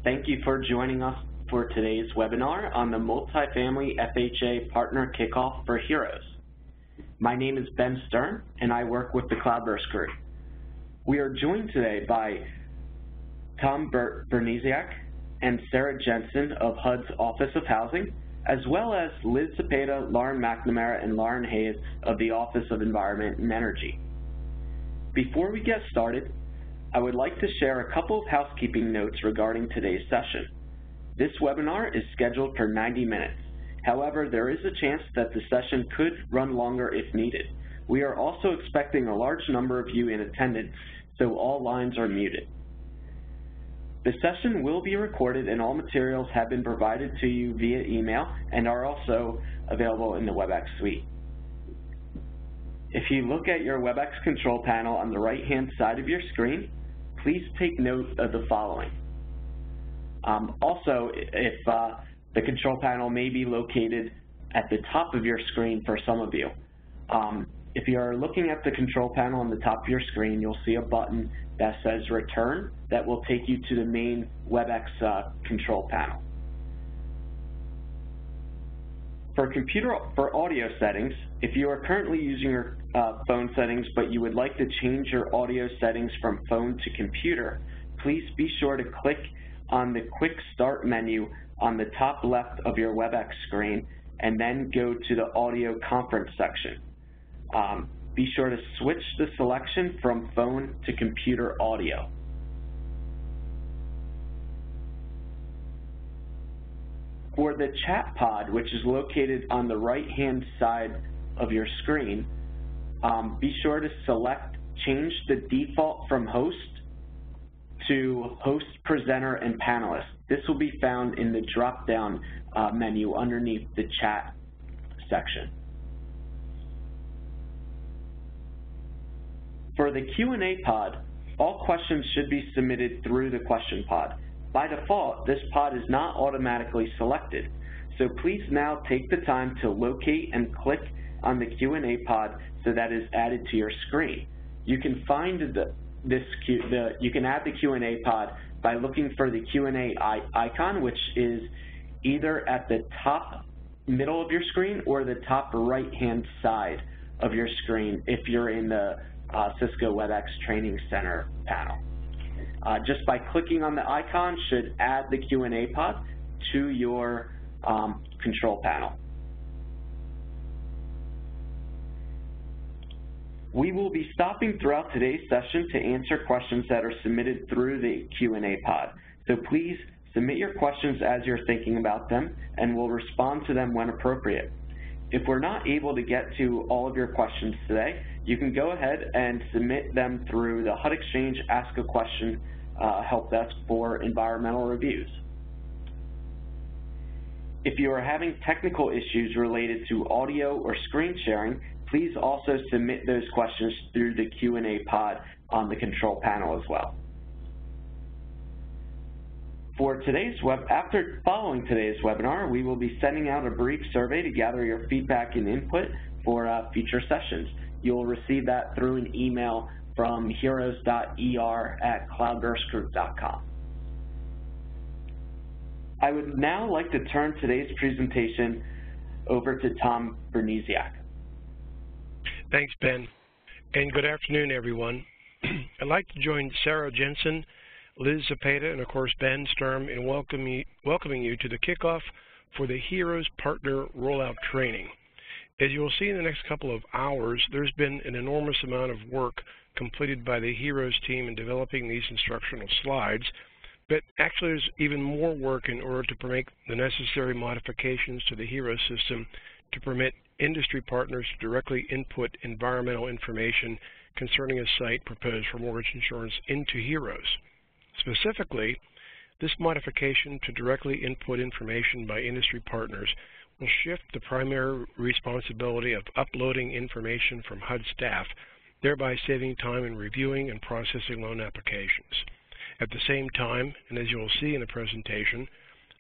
Thank you for joining us for today's webinar on the Multifamily FHA Partner Kickoff for HEROS. My name is Ben Stern, and I work with the Cloudburst Group. We are joined today by Tom Berniziak and Sarah Jensen of HUD's Office of Housing, as well as Liz Cepeda, Lauren McNamara, and Lauren Hayes of the Office of Environment and Energy. Before we get started, I would like to share a couple of housekeeping notes regarding today's session. This webinar is scheduled for 90 minutes. However, there is a chance that the session could run longer if needed. We are also expecting a large number of you in attendance, so all lines are muted. The session will be recorded and all materials have been provided to you via email and are also available in the WebEx suite. If you look at your WebEx control panel on the right-hand side of your screen, please take note of the following. Also, if the control panel may be located at the top of your screen for some of you. If you are looking at the control panel on the top of your screen, you'll see a button that says Return that will take you to the main WebEx control panel. For audio settings, if you are currently using your phone settings but you would like to change your audio settings from phone to computer, please be sure to click on the Quick Start menu on the top left of your WebEx screen and then go to the Audio Conference section. Be sure to switch the selection from phone to computer audio. For the chat pod, which is located on the right-hand side of your screen, be sure to change the default from host to host, presenter, and panelist. This will be found in the drop-down menu underneath the chat section. For the Q&A pod, all questions should be submitted through the question pod. By default, this pod is not automatically selected, so please now take the time to locate and click on the Q&A pod so that is added to your screen. You can find you can add the Q&A pod by looking for the Q&A icon, which is either at the top middle of your screen or the top right-hand side of your screen if you're in the Cisco WebEx Training Center panel. Just by clicking on the icon should add the Q&A pod to your control panel. We will be stopping throughout today's session to answer questions that are submitted through the Q&A pod. So please submit your questions as you're thinking about them, and we'll respond to them when appropriate. If we're not able to get to all of your questions today, you can go ahead and submit them through the HUD Exchange Ask a Question help desk for environmental reviews. If you are having technical issues related to audio or screen sharing, please also submit those questions through the Q&A pod on the control panel as well. Following today's webinar, we will be sending out a brief survey to gather your feedback and input for future sessions. You'll receive that through an email from heroes.er@cloudburstgroup.com. I would now like to turn today's presentation over to Tom Berniziak. Thanks, Ben, and good afternoon, everyone. I'd like to join Sarah Jensen, Liz Cepeda, and of course Ben Sturm in welcoming you to the kickoff for the HEROS Partner Rollout Training. As you will see in the next couple of hours, there's been an enormous amount of work completed by the HEROS team in developing these instructional slides, but actually there's even more work in order to make the necessary modifications to the HEROS system to permit industry partners to directly input environmental information concerning a site proposed for mortgage insurance into HEROS. Specifically, this modification to directly input information by industry partners will shift the primary responsibility of uploading information from HUD staff, thereby saving time in reviewing and processing loan applications. At the same time, and as you will see in the presentation,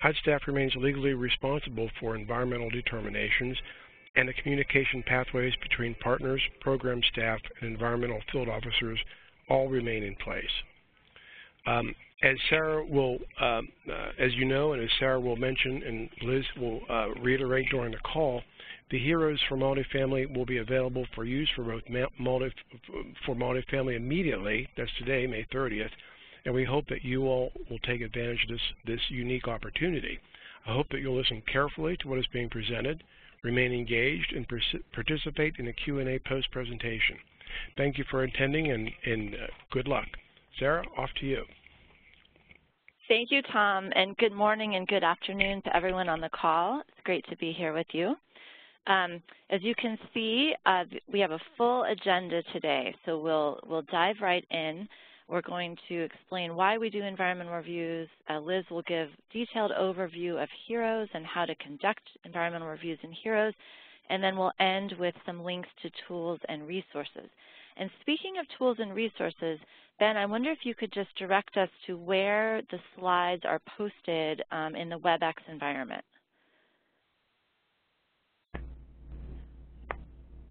HUD staff remains legally responsible for environmental determinations, and the communication pathways between partners, program staff, and environmental field officers all remain in place. As Sarah will, as you know, and as Sarah will mention, and Liz will reiterate during the call, the HEROS for multifamily will be available for use for both multifamily immediately. That's today, May 30th, and we hope that you all will take advantage of this unique opportunity. I hope that you'll listen carefully to what is being presented, remain engaged, and participate in the Q&A post-presentation. Thank you for attending, and good luck. Sarah, off to you. Thank you, Tom, and good morning and good afternoon to everyone on the call. It's great to be here with you. As you can see, we have a full agenda today, so we'll dive right in. We're going to explain why we do environmental reviews. Liz will give detailed overview of HEROS and how to conduct environmental reviews in HEROS, and then we'll end with some links to tools and resources. And speaking of tools and resources, Ben, I wonder if you could just direct us to where the slides are posted in the WebEx environment.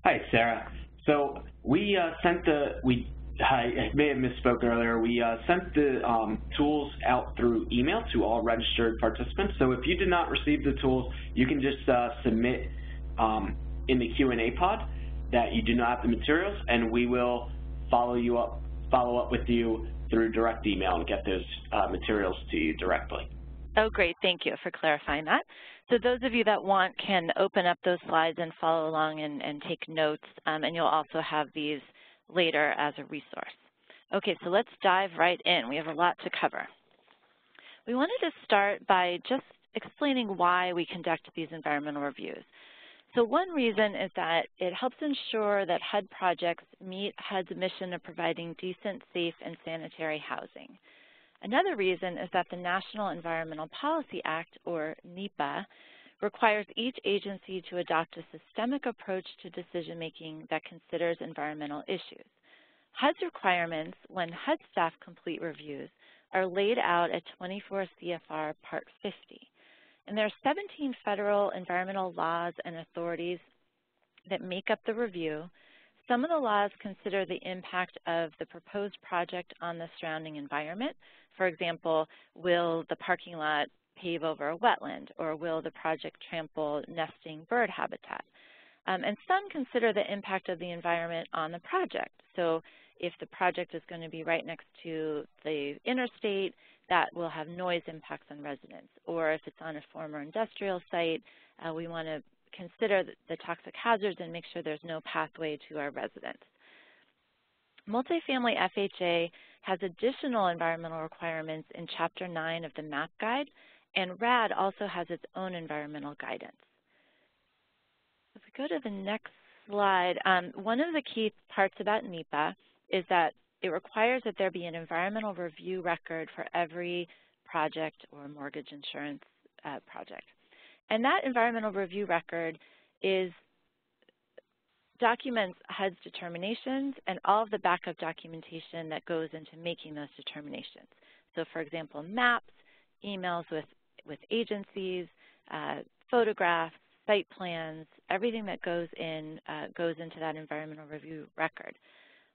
Hi, Sarah. So we I may have misspoke earlier. We sent the tools out through email to all registered participants. So if you did not receive the tools, you can just submit in the Q&A pod that you do not have the materials, and we will follow up with you through direct email and get those materials to you directly. Oh, great. Thank you for clarifying that. So those of you that want can open up those slides and follow along and take notes, and you'll also have these later as a resource. Okay, so let's dive right in. We have a lot to cover. We wanted to start by just explaining why we conduct these environmental reviews. So one reason is that it helps ensure that HUD projects meet HUD's mission of providing decent, safe, and sanitary housing. Another reason is that the National Environmental Policy Act, or NEPA, requires each agency to adopt a systemic approach to decision-making that considers environmental issues. HUD's requirements, when HUD staff complete reviews, are laid out at 24 CFR Part 50. And there are 17 federal environmental laws and authorities that make up the review. Some of the laws consider the impact of the proposed project on the surrounding environment. For example, will the parking lot pave over a wetland, or will the project trample nesting bird habitat? And some consider the impact of the environment on the project. So if the project is going to be right next to the interstate, that will have noise impacts on residents. Or if it's on a former industrial site, we want to consider the toxic hazards and make sure there's no pathway to our residents. Multifamily FHA has additional environmental requirements in Chapter 9 of the MAP Guide, and RAD also has its own environmental guidance. If we go to the next slide, one of the key parts about NEPA is that it requires that there be an environmental review record for every project or mortgage insurance project. And that environmental review record documents HUD's determinations and all of the backup documentation that goes into making those determinations. So for example, maps, emails with agencies, photographs, site plans, everything that goes into that environmental review record.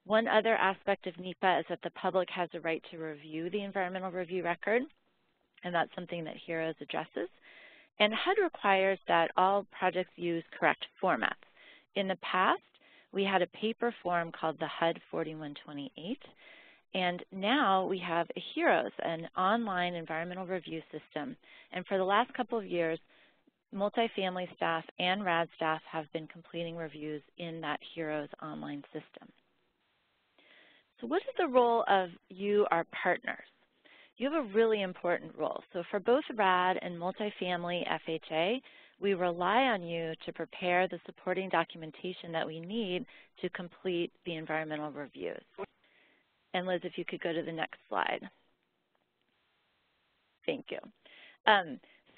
One other aspect of NEPA is that the public has a right to review the environmental review record, and that's something that HEROS addresses. And HUD requires that all projects use correct formats. In the past, we had a paper form called the HUD 4128, and now we have a HEROS, an online environmental review system. And for the last couple of years, multifamily staff and RAD staff have been completing reviews in that HEROS online system. So what is the role of you, our partners? You have a really important role. So for both RAD and Multifamily FHA, we rely on you to prepare the supporting documentation that we need to complete the environmental reviews. And Liz, if you could go to the next slide. Thank you.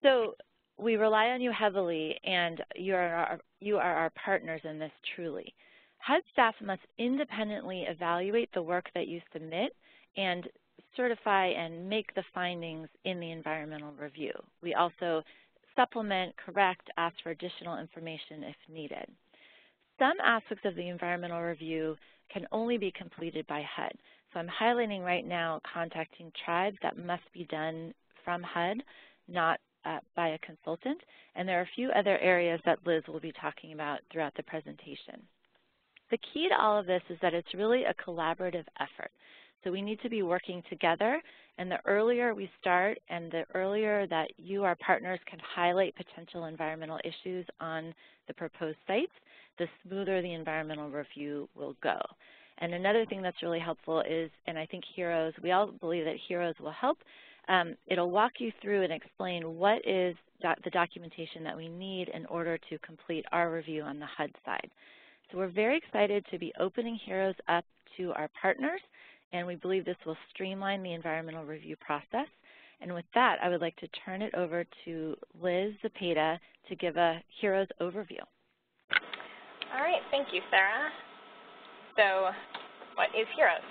So we rely on you heavily, and you are our partners in this truly. HUD staff must independently evaluate the work that you submit and certify and make the findings in the environmental review. We also supplement, correct, ask for additional information if needed. Some aspects of the environmental review can only be completed by HUD. So I'm highlighting right now contacting tribes. That must be done from HUD, not by a consultant. And there are a few other areas that Liz will be talking about throughout the presentation. The key to all of this is that it's really a collaborative effort. So we need to be working together, and the earlier we start and the earlier that you, our partners, can highlight potential environmental issues on the proposed sites, the smoother the environmental review will go. And another thing that's really helpful is, and I think HEROS, we all believe that HEROS will help, it'll walk you through and explain what is the documentation that we need in order to complete our review on the HUD side. So we're very excited to be opening HEROS up to our partners, and we believe this will streamline the environmental review process. And with that, I would like to turn it over to Liz Zepeda to give a HEROS overview. All right, thank you, Sarah. So what is HEROS?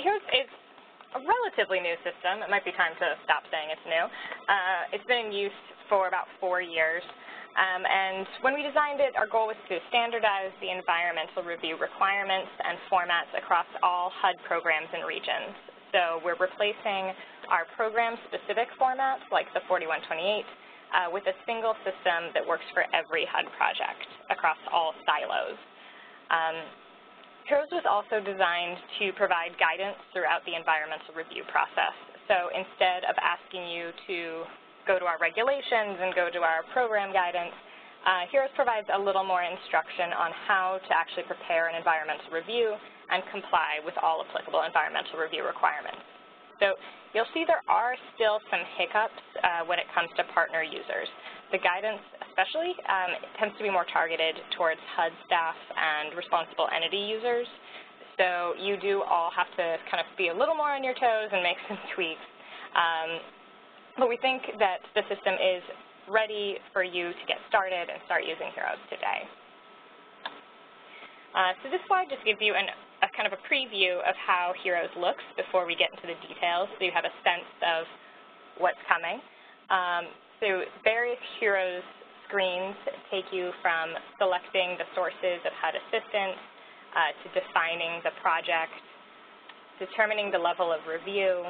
HEROS is a relatively new system. It might be time to stop saying it's new. It's been in use for about 4 years. And when we designed it, our goal was to standardize the environmental review requirements and formats across all HUD programs and regions. So we're replacing our program-specific formats, like the 4128, with a single system that works for every HUD project across all silos. HEROS was also designed to provide guidance throughout the environmental review process. So instead of asking you to go to our regulations and go to our program guidance, HEROS provides a little more instruction on how to actually prepare an environmental review and comply with all applicable environmental review requirements. So you'll see there are still some hiccups when it comes to partner users. The guidance especially tends to be more targeted towards HUD staff and responsible entity users. So you do all have to kind of be a little more on your toes and make some tweaks. But we think that the system is ready for you to get started and start using HEROS today. So this slide just gives you a kind of a preview of how HEROS looks before we get into the details, so you have a sense of what's coming. So various HEROS screens take you from selecting the sources of HUD assistance to defining the project, determining the level of review,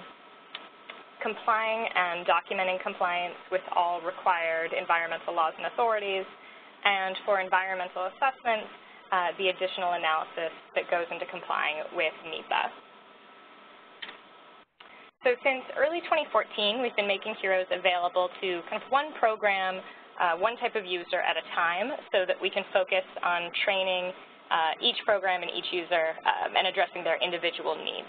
complying and documenting compliance with all required environmental laws and authorities, and for environmental assessments, the additional analysis that goes into complying with NEPA. So since early 2014, we've been making HEROS available to kind of one program, one type of user at a time, so that we can focus on training each program and each user and addressing their individual needs.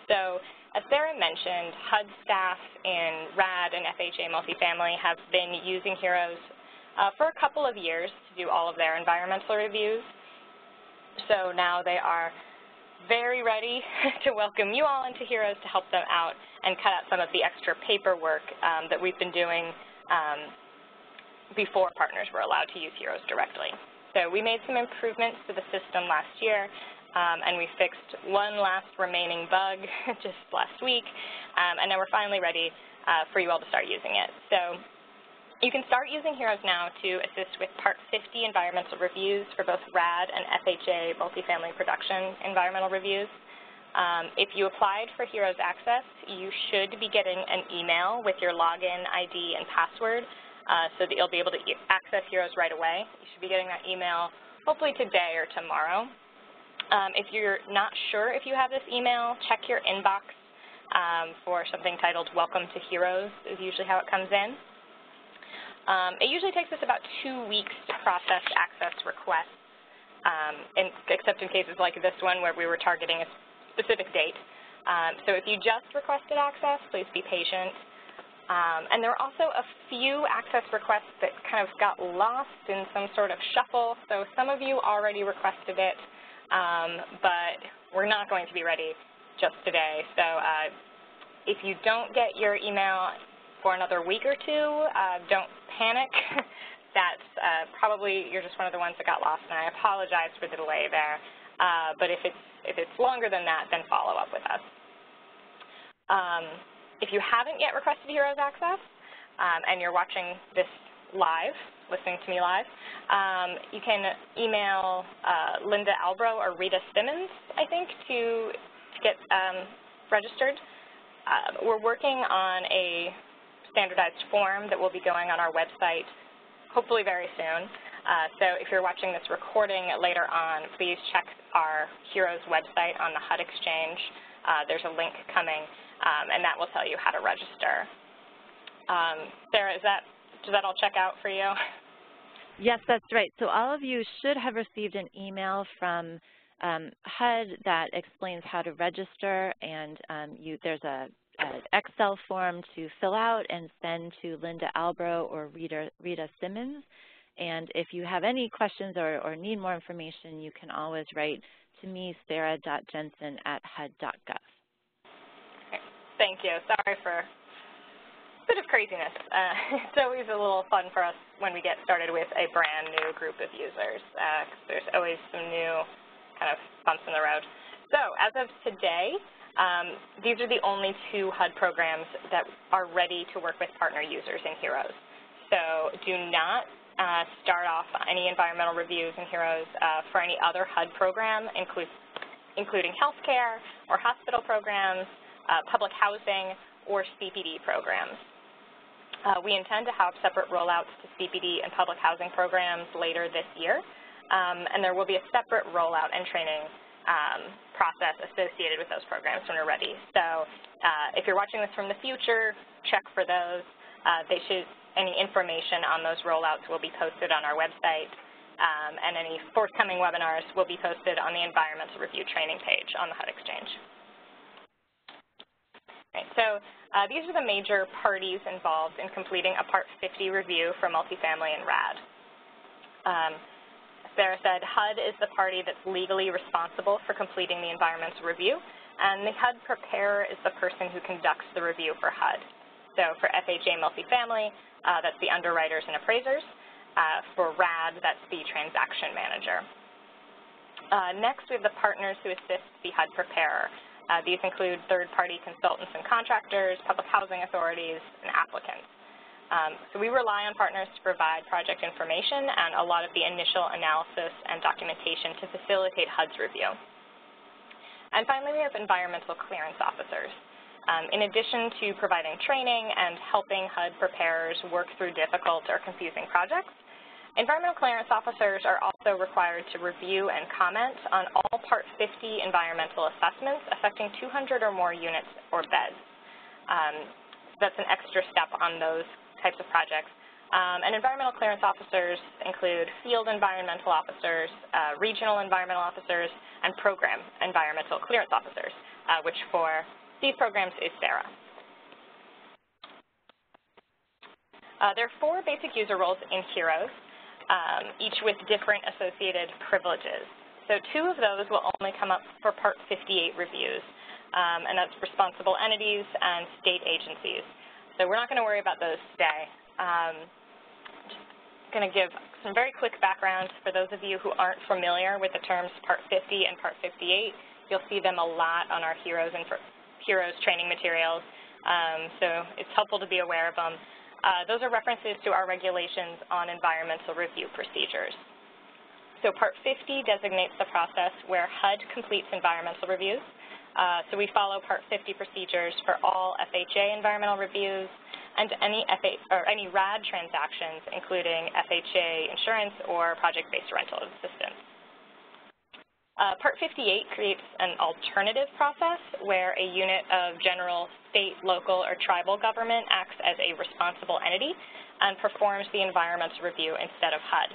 So as Sarah mentioned, HUD staff in RAD and FHA Multifamily have been using HEROS for a couple of years to do all of their environmental reviews. So now they are very ready to welcome you all into HEROS to help them out and cut out some of the extra paperwork that we've been doing before partners were allowed to use HEROS directly. So we made some improvements to the system last year. And we fixed one last remaining bug just last week, and now we're finally ready for you all to start using it. So you can start using HEROS now to assist with Part 50 environmental reviews for both RAD and FHA multifamily production environmental reviews. If you applied for HEROS access, you should be getting an email with your login ID and password so that you'll be able to access HEROS right away. You should be getting that email hopefully today or tomorrow. If you're not sure if you have this email, check your inbox for something titled Welcome to HEROS is usually how it comes in. It usually takes us about 2 weeks to process access requests, except in cases like this one where we were targeting a specific date. So if you just requested access, please be patient. And there are also a few access requests that kind of got lost in some sort of shuffle. So some of you already requested it. But we're not going to be ready just today. So if you don't get your email for another week or two, don't panic. That's probably you're just one of the ones that got lost, and I apologize for the delay there. But if it's longer than that, then follow up with us. If you haven't yet requested HEROS access and you're watching this live, listening to me live, you can email Linda Albro or Rita Simmons, I think, to get registered. We're working on a standardized form that will be going on our website hopefully very soon. So if you're watching this recording later on, please check our HEROS website on the HUD Exchange. There's a link coming, and that will tell you how to register. Sarah, does that all check out for you? Yes, that's right. So all of you should have received an email from HUD that explains how to register, and there's an Excel form to fill out and send to Linda Albro or Rita Simmons. And if you have any questions or need more information, you can always write to me, sarah.jensen@hud.gov. Thank you. Sorry for a bit of craziness. It's always a little fun for us when we get started with a brand new group of users. There's always some new kind of bumps in the road. So as of today, these are the only 2 HUD programs that are ready to work with partner users in HEROS. So do not start off any environmental reviews in HEROS for any other HUD program, including healthcare or hospital programs, public housing, or CPD programs. We intend to have separate rollouts to CPD and public housing programs later this year, and there will be a separate rollout and training process associated with those programs when we're ready. So if you're watching this from the future, check for those. Any information on those rollouts will be posted on our website, and any forthcoming webinars will be posted on the Environmental Review training page on the HUD Exchange. Right, so these are the major parties involved in completing a Part 50 review for multifamily and RAD. Sarah said HUD is the party that's legally responsible for completing the environmental review, and the HUD preparer is the person who conducts the review for HUD. So for FHA multifamily, that's the underwriters and appraisers. For RAD, that's the transaction manager. Next, we have the partners who assist the HUD preparer. These include third-party consultants and contractors, public housing authorities, and applicants. So we rely on partners to provide project information and a lot of the initial analysis and documentation to facilitate HUD's review. And finally, we have environmental clearance officers. In addition to providing training and helping HUD preparers work through difficult or confusing projects, environmental clearance officers are also required to review and comment on all Part 50 environmental assessments affecting 200 or more units or beds. That's an extra step on those types of projects. And environmental clearance officers include field environmental officers, regional environmental officers, and program environmental clearance officers, which for these programs is Sarah. There are 4 basic user roles in HEROS, each with different associated privileges. So 2 of those will only come up for Part 58 reviews, and that's responsible entities and state agencies. So we're not going to worry about those today. Just going to give some very quick background for those of you who aren't familiar with the terms Part 50 and Part 58. You'll see them a lot on our HEROS training materials, so it's helpful to be aware of them. Those are references to our regulations on environmental review procedures. So Part 50 designates the process where HUD completes environmental reviews. So we follow Part 50 procedures for all FHA environmental reviews and any RAD transactions, including FHA insurance or project-based rental assistance. Part 58 creates an alternative process where a unit of general, state, local, or tribal government acts as a responsible entity and performs the environmental review instead of HUD.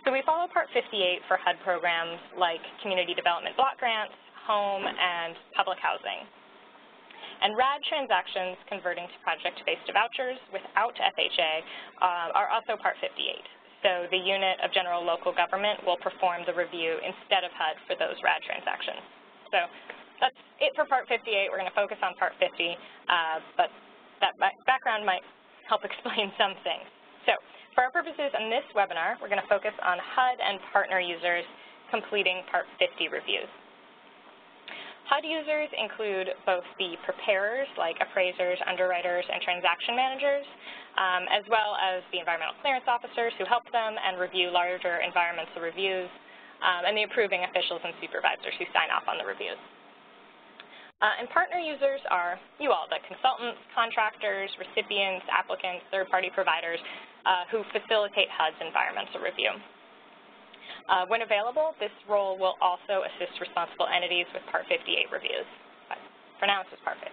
So we follow Part 58 for HUD programs like community development block grants, home, and public housing. And RAD transactions converting to project-based vouchers without FHA are also Part 58. So the unit of general local government will perform the review instead of HUD for those RAD transactions. So that's it for Part 58. We're going to focus on Part 50, but that background might help explain some things. So for our purposes in this webinar, we're going to focus on HUD and partner users completing Part 50 reviews. HUD users include both the preparers, like appraisers, underwriters, and transaction managers, as well as the environmental clearance officers who help them and review larger environmental reviews, and the approving officials and supervisors who sign off on the reviews. And partner users are you all, the consultants, contractors, recipients, applicants, third-party providers who facilitate HUD's environmental review. When available, this role will also assist responsible entities with Part 58 reviews. But for now, it's just Part 50.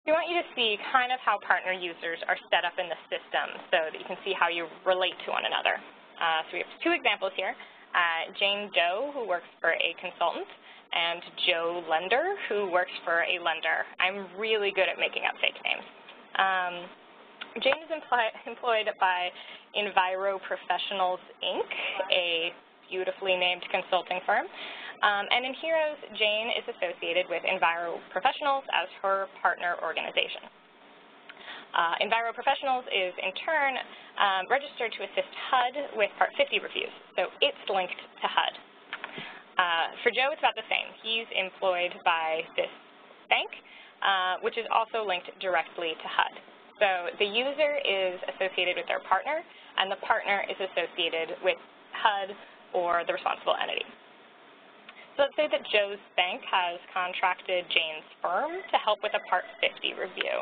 We want you to see kind of how partner users are set up in the system so that you can see how you relate to one another. So we have two examples here. Jane Doe, who works for a consultant, and Joe Lender, who works for a lender. I'm really good at making up fake names. Jane is employed by Enviro Professionals, Inc., a beautifully named consulting firm. And in HEROS, Jane is associated with Enviro Professionals as her partner organization. Enviro Professionals is, in turn, registered to assist HUD with Part 50 reviews, so it's linked to HUD. For Joe, it's about the same. He's employed by this bank, which is also linked directly to HUD. So the user is associated with their partner, and the partner is associated with HUD or the responsible entity. So let's say that Joe's bank has contracted Jane's firm to help with a Part 50 review.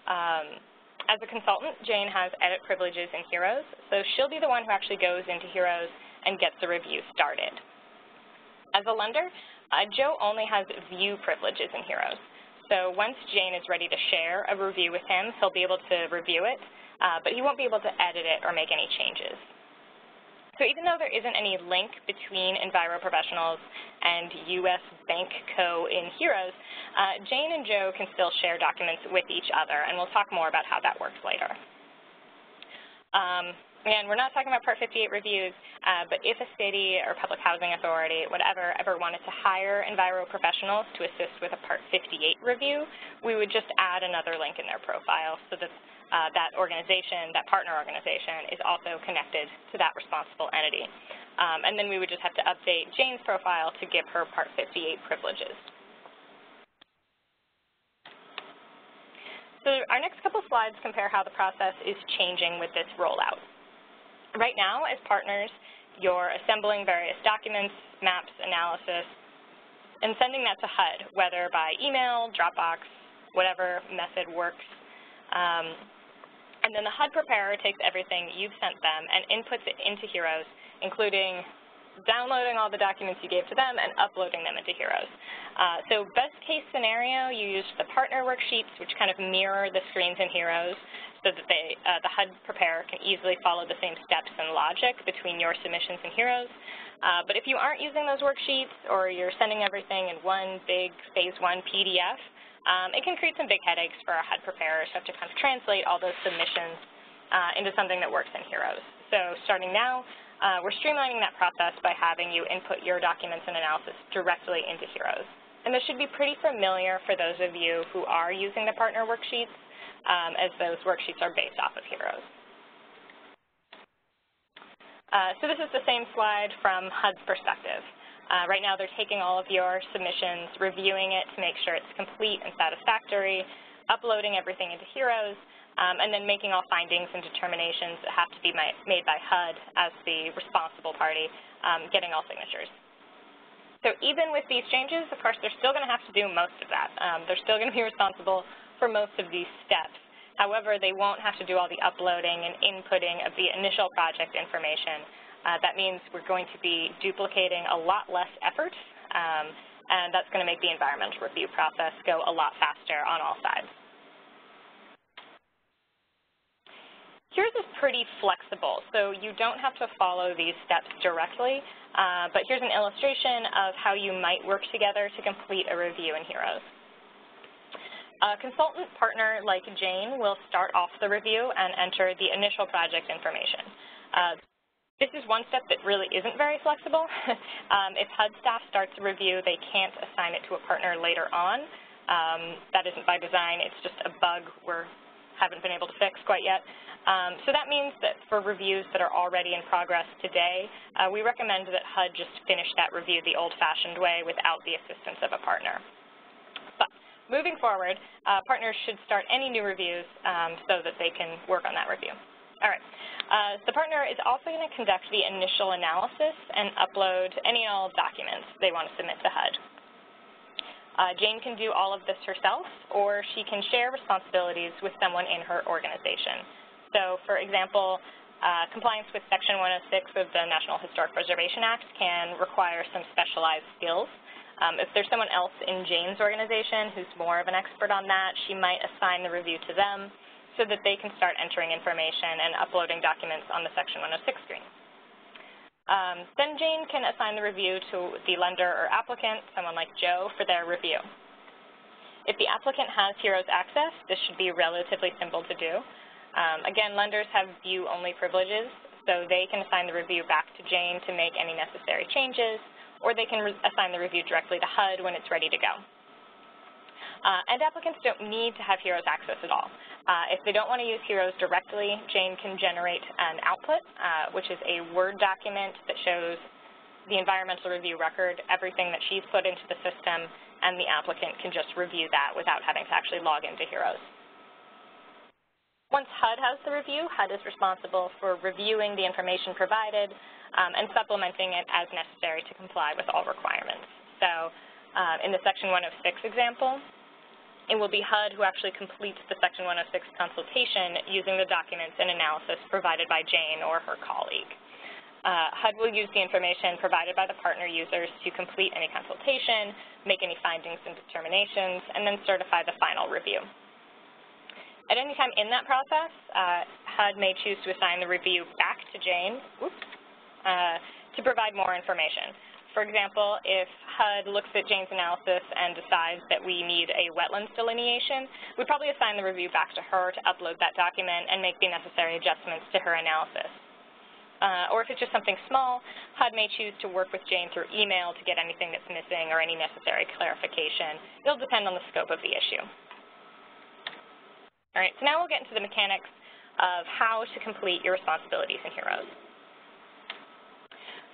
As a consultant, Jane has edit privileges in HEROS, so she'll be the one who actually goes into HEROS and gets the review started. As a lender, Joe only has view privileges in HEROS. So once Jane is ready to share a review with him, he'll be able to review it, but he won't be able to edit it or make any changes. So even though there isn't any link between Enviro Professionals and U.S. Bank Co. in HEROS, Jane and Joe can still share documents with each other, and we'll talk more about how that works later. Again, we're not talking about Part 58 reviews, but if a city or public housing authority, whatever, ever wanted to hire Enviro Professionals to assist with a Part 58 review, we would just add another link in their profile so that that organization, that partner organization, is also connected to that responsible entity. And then we would just have to update Jane's profile to give her Part 58 privileges. So our next couple slides compare how the process is changing with this rollout. Right now, as partners, you're assembling various documents, maps, analysis, and sending that to HUD, whether by email, Dropbox, whatever method works. And then the HUD preparer takes everything you've sent them and inputs it into HEROS, including downloading all the documents you gave to them and uploading them into HEROS. So best case scenario, you use the partner worksheets, which kind of mirror the screens in HEROS so that the HUD preparer can easily follow the same steps and logic between your submissions and HEROS. But if you aren't using those worksheets or you're sending everything in one big Phase 1 PDF, it can create some big headaches for our HUD preparers who have to kind of translate all those submissions into something that works in HEROS. So starting now, we're streamlining that process by having you input your documents and analysis directly into HEROS. And this should be pretty familiar for those of you who are using the partner worksheets, as those worksheets are based off of HEROS. So this is the same slide from HUD's perspective. Right now they're taking all of your submissions, reviewing it to make sure it's complete and satisfactory, uploading everything into HEROS, and then making all findings and determinations that have to be made by HUD as the responsible party, getting all signatures. So even with these changes, of course, they're still going to have to do most of that. They're still going to be responsible for most of these steps. However, they won't have to do all the uploading and inputting of the initial project information. That means we're going to be duplicating a lot less effort, and that's going to make the environmental review process go a lot faster on all sides. HEROS is pretty flexible, so you don't have to follow these steps directly, but here's an illustration of how you might work together to complete a review in HEROS. A consultant partner like Jane will start off the review and enter the initial project information. This is one step that really isn't very flexible. If HUD staff starts a review, they can't assign it to a partner later on. That isn't by design, it's just a bug we haven't been able to fix quite yet. So that means that for reviews that are already in progress today, we recommend that HUD just finish that review the old-fashioned way without the assistance of a partner. But moving forward, partners should start any new reviews so that they can work on that review. All right. The partner is also going to conduct the initial analysis and upload any and all documents they want to submit to HUD. Jane can do all of this herself, or she can share responsibilities with someone in her organization. So, for example, compliance with Section 106 of the National Historic Preservation Act can require some specialized skills. If there's someone else in Jane's organization who's more of an expert on that, she might assign the review to them so that they can start entering information and uploading documents on the Section 106 screen. Then Jane can assign the review to the lender or applicant, someone like Joe, for their review. If the applicant has HEROS access, this should be relatively simple to do. Again, lenders have view-only privileges, so they can assign the review back to Jane to make any necessary changes, or they can assign the review directly to HUD when it's ready to go. And applicants don't need to have HEROS access at all. If they don't want to use HEROS directly, Jane can generate an output, which is a Word document that shows the environmental review record, everything that she's put into the system, and the applicant can just review that without having to actually log into HEROS. Once HUD has the review, HUD is responsible for reviewing the information provided and supplementing it as necessary to comply with all requirements. So in the Section 106 example, it will be HUD who actually completes the Section 106 consultation using the documents and analysis provided by Jane or her colleague. HUD will use the information provided by the partner users to complete any consultation, make any findings and determinations, and then certify the final review. At any time in that process, HUD may choose to assign the review back to Jane to provide more information. For example, if HUD looks at Jane's analysis and decides that we need a wetlands delineation, we'd probably assign the review back to her to upload that document and make the necessary adjustments to her analysis. Or if it's just something small, HUD may choose to work with Jane through email to get anything that's missing or any necessary clarification. It'll depend on the scope of the issue. All right, so now we'll get into the mechanics of how to complete your responsibilities in HEROS.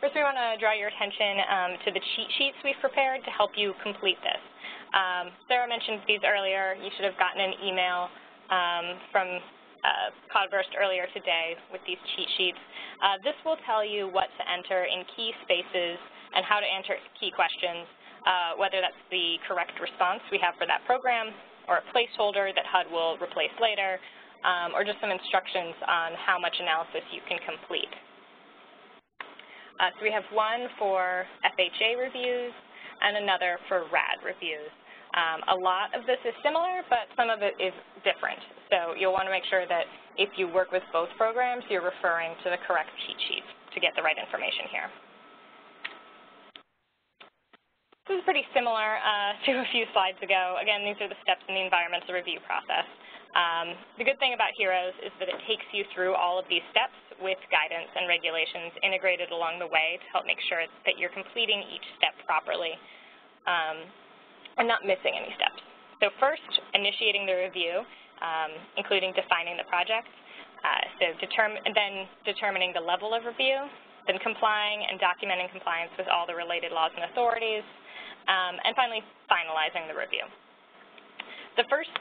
First, we want to draw your attention to the cheat sheets we've prepared to help you complete this. Sarah mentioned these earlier. You should have gotten an email from Cloudburst earlier today with these cheat sheets. This will tell you what to enter in key spaces and how to answer key questions, whether that's the correct response we have for that program or a placeholder that HUD will replace later, or just some instructions on how much analysis you can complete. So we have one for FHA reviews and another for RAD reviews. A lot of this is similar, but some of it is different. So you'll want to make sure that if you work with both programs, you're referring to the correct cheat sheets to get the right information here. This is pretty similar to a few slides ago. Again, these are the steps in the environmental review process. The good thing about HEROS is that it takes you through all of these steps with guidance and regulations integrated along the way to help make sure that you're completing each step properly and not missing any steps. So first, initiating the review, including defining the project, then determining the level of review, then complying and documenting compliance with all the related laws and authorities, and finally, finalizing the review. The first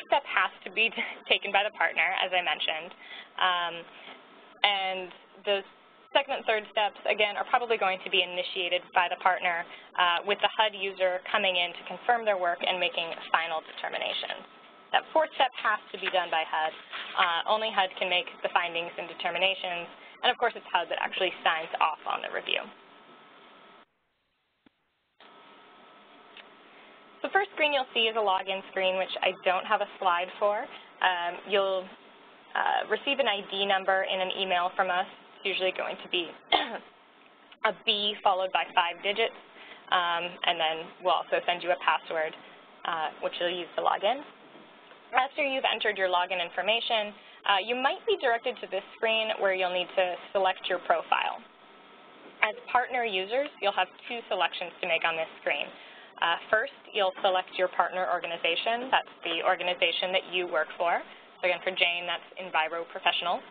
step has to be taken by the partner, as I mentioned, and the second and third steps, again, are probably going to be initiated by the partner with the HUD user coming in to confirm their work and making final determinations. That fourth step has to be done by HUD. Only HUD can make the findings and determinations, and of course, it's HUD that actually signs off on the review. The first screen you'll see is a login screen, which I don't have a slide for. You'll receive an ID number in an email from us. It's usually going to be a B followed by 5 digits, and then we'll also send you a password, which you'll use to log in. After you've entered your login information, you might be directed to this screen where you'll need to select your profile. As partner users, you'll have 2 selections to make on this screen. First, you'll select your partner organization. That's the organization that you work for. So again, for Jane, that's Enviro Professionals.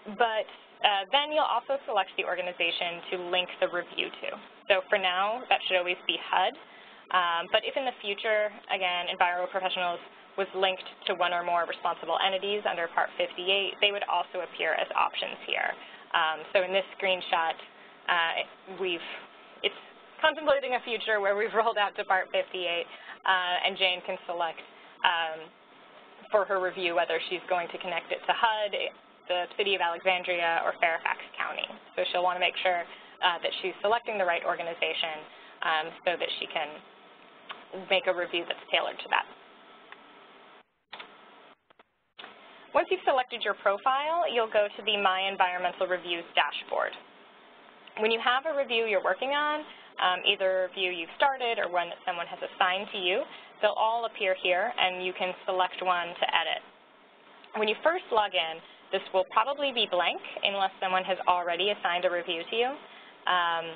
Then you'll also select the organization to link the review to. So for now, that should always be HUD. But if in the future, again, Enviro Professionals was linked to one or more responsible entities under Part 58, they would also appear as options here. So in this screenshot, it's contemplating a future where we've rolled out to Part 58, and Jane can select for her review whether she's going to connect it to HUD, the City of Alexandria, or Fairfax County. So she'll want to make sure that she's selecting the right organization so that she can make a review that's tailored to that. Once you've selected your profile, you'll go to the My Environmental Reviews dashboard. When you have a review you're working on, either a review you've started or one that someone has assigned to you, they'll all appear here, and you can select one to edit. When you first log in, this will probably be blank unless someone has already assigned a review to you, and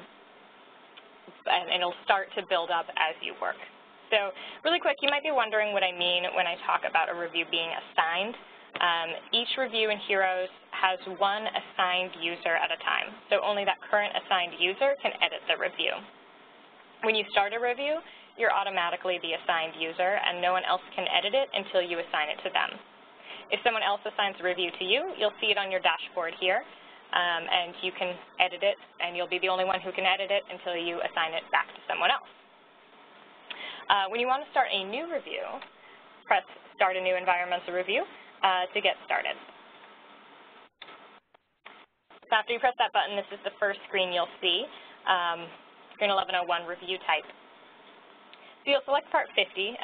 it'll start to build up as you work. So really quick, you might be wondering what I mean when I talk about a review being assigned. Each review in HEROS has one assigned user at a time, so only that current assigned user can edit the review. When you start a review, you're automatically the assigned user, and no one else can edit it until you assign it to them. If someone else assigns a review to you, you'll see it on your dashboard here, and you can edit it, and you'll be the only one who can edit it until you assign it back to someone else. When you want to start a new review, press Start a New Environmental Review to get started. So after you press that button, this is the first screen you'll see, Screen 1101, Review Type. So you'll select Part 50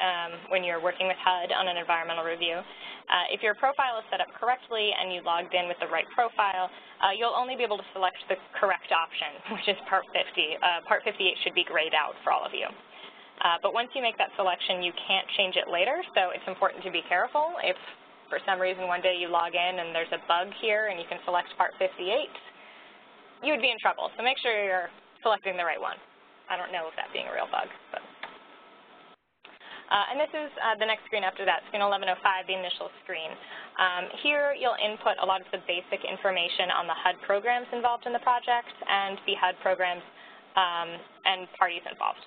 when you're working with HUD on an environmental review. If your profile is set up correctly and you logged in with the right profile, you'll only be able to select the correct option, which is Part 50. Part 58 should be grayed out for all of you. But once you make that selection, you can't change it later, so it's important to be careful. If for some reason one day you log in and there's a bug here and you can select Part 58, you would be in trouble. So make sure you're selecting the right one. I don't know if that being a real bug. But. And this is the next screen after that, Screen 1105, the initial screen. Here you'll input a lot of the basic information on the HUD programs involved in the project and the HUD programs and parties involved.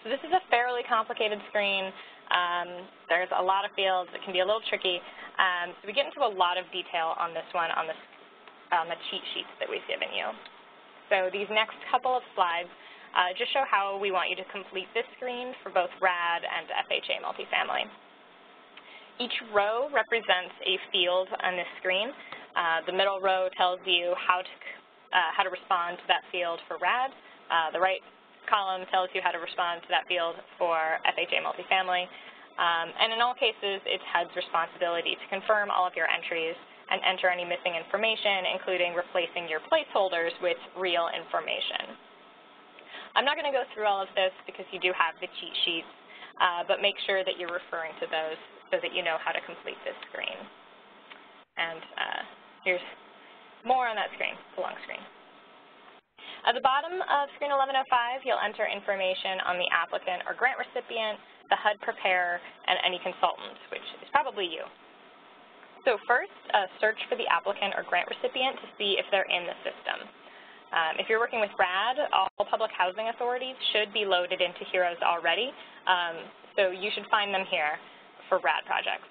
So this is a fairly complicated screen. There's a lot of fields. It can be a little tricky. So we get into a lot of detail on this one on the cheat sheets that we've given you. So these next couple of slides just show how we want you to complete this screen for both RAD and FHA multifamily. Each row represents a field on this screen. The middle row tells you how to respond to that field for RAD. The right column tells you how to respond to that field for FHA multifamily. And in all cases, it's HUD's responsibility to confirm all of your entries and enter any missing information, including replacing your placeholders with real information. I'm not going to go through all of this because you do have the cheat sheets, but make sure that you're referring to those so that you know how to complete this screen. And here's more on that screen, the long screen. At the bottom of Screen 1105, you'll enter information on the applicant or grant recipient, the HUD preparer, and any consultant, which is probably you. So first, search for the applicant or grant recipient to see if they're in the system. If you're working with RAD, all public housing authorities should be loaded into HEROS already, so you should find them here for RAD projects.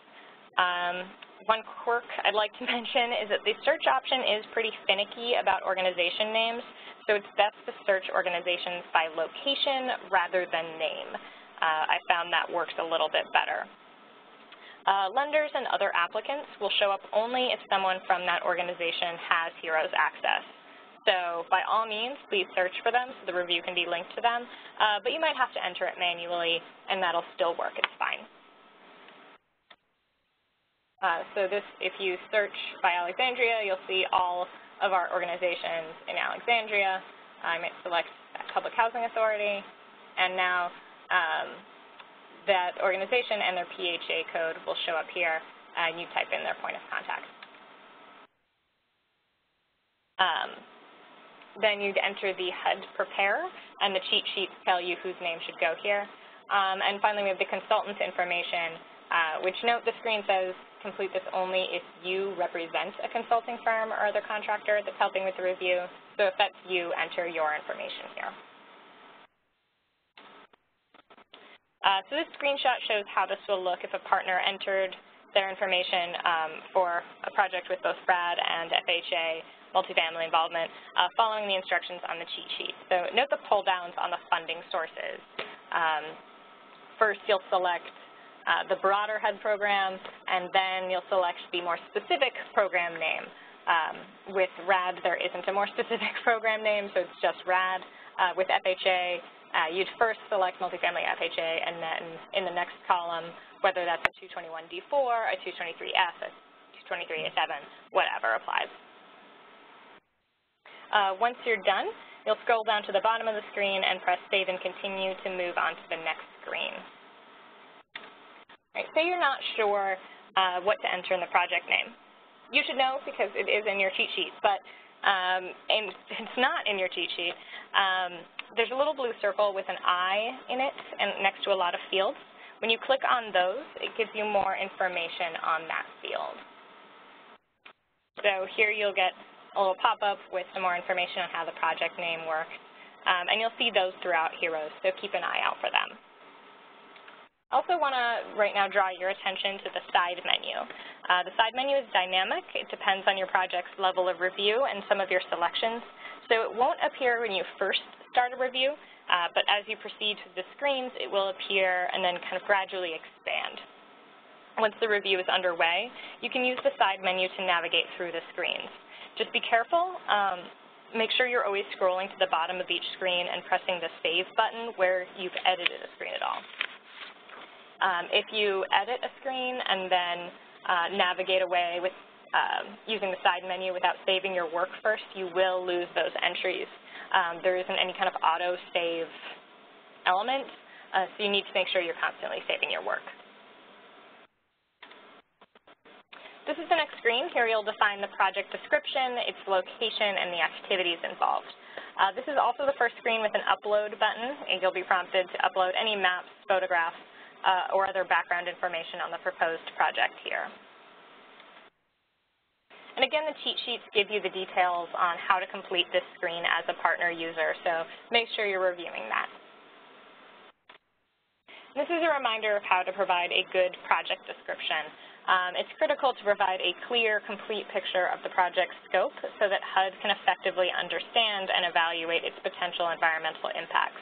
One quirk I'd like to mention is that the search option is pretty finicky about organization names, so it's best to search organizations by location rather than name. I found that works a little bit better. Lenders and other applicants will show up only if someone from that organization has HEROS access. So by all means, please search for them so the review can be linked to them, but you might have to enter it manually, and that'll still work. It's fine. So this, if you search by Alexandria, you'll see all of our organizations in Alexandria. I might select that Public Housing Authority, and now that organization and their PHA code will show up here, and you type in their point of contact. Then you'd enter the HUD preparer, and the cheat sheets tell you whose name should go here. And finally, we have the consultant's information, which note the screen says complete this only if you represent a consulting firm or other contractor that's helping with the review. So if that's you, enter your information here. So this screenshot shows how this will look if a partner entered their information for a project with both RAD and FHA multifamily involvement following the instructions on the cheat sheet. So note the pull downs on the funding sources. First, you'll select the broader HUD program, and then you'll select the more specific program name. With RAD, there isn't a more specific program name, so it's just RAD. With FHA, you'd first select Multifamily FHA, and then in the next column, whether that's a 221D4, a 223F, a 223A7, whatever applies. Once you're done, you'll scroll down to the bottom of the screen and press Save and Continue to move on to the next screen. All right, say you're not sure what to enter in the project name. You should know because it is in your cheat sheet, but it's not in your cheat sheet. There's a little blue circle with an I in it and next to a lot of fields. When you click on those, it gives you more information on that field. So here you'll get a little pop-up with some more information on how the project name works. And you'll see those throughout HEROS, so keep an eye out for them. Also want to right now draw your attention to the side menu. The side menu is dynamic. It depends on your project's level of review and some of your selections. So it won't appear when you first start a review, but as you proceed through the screens, it will appear and then kind of gradually expand. Once the review is underway, you can use the side menu to navigate through the screens. Just be careful. Make sure you're always scrolling to the bottom of each screen and pressing the Save button where you've edited a screen at all. If you edit a screen and then navigate away with using the side menu without saving your work first, you will lose those entries. There isn't any kind of auto-save element, so you need to make sure you're constantly saving your work. This is the next screen. Here you'll define the project description, its location, and the activities involved. This is also the first screen with an upload button, and you'll be prompted to upload any maps, photographs, or other background information on the proposed project here. And again, the cheat sheets give you the details on how to complete this screen as a partner user, so make sure you're reviewing that. This is a reminder of how to provide a good project description. It's critical to provide a clear, complete picture of the project scope so that HUD can effectively understand and evaluate its potential environmental impacts.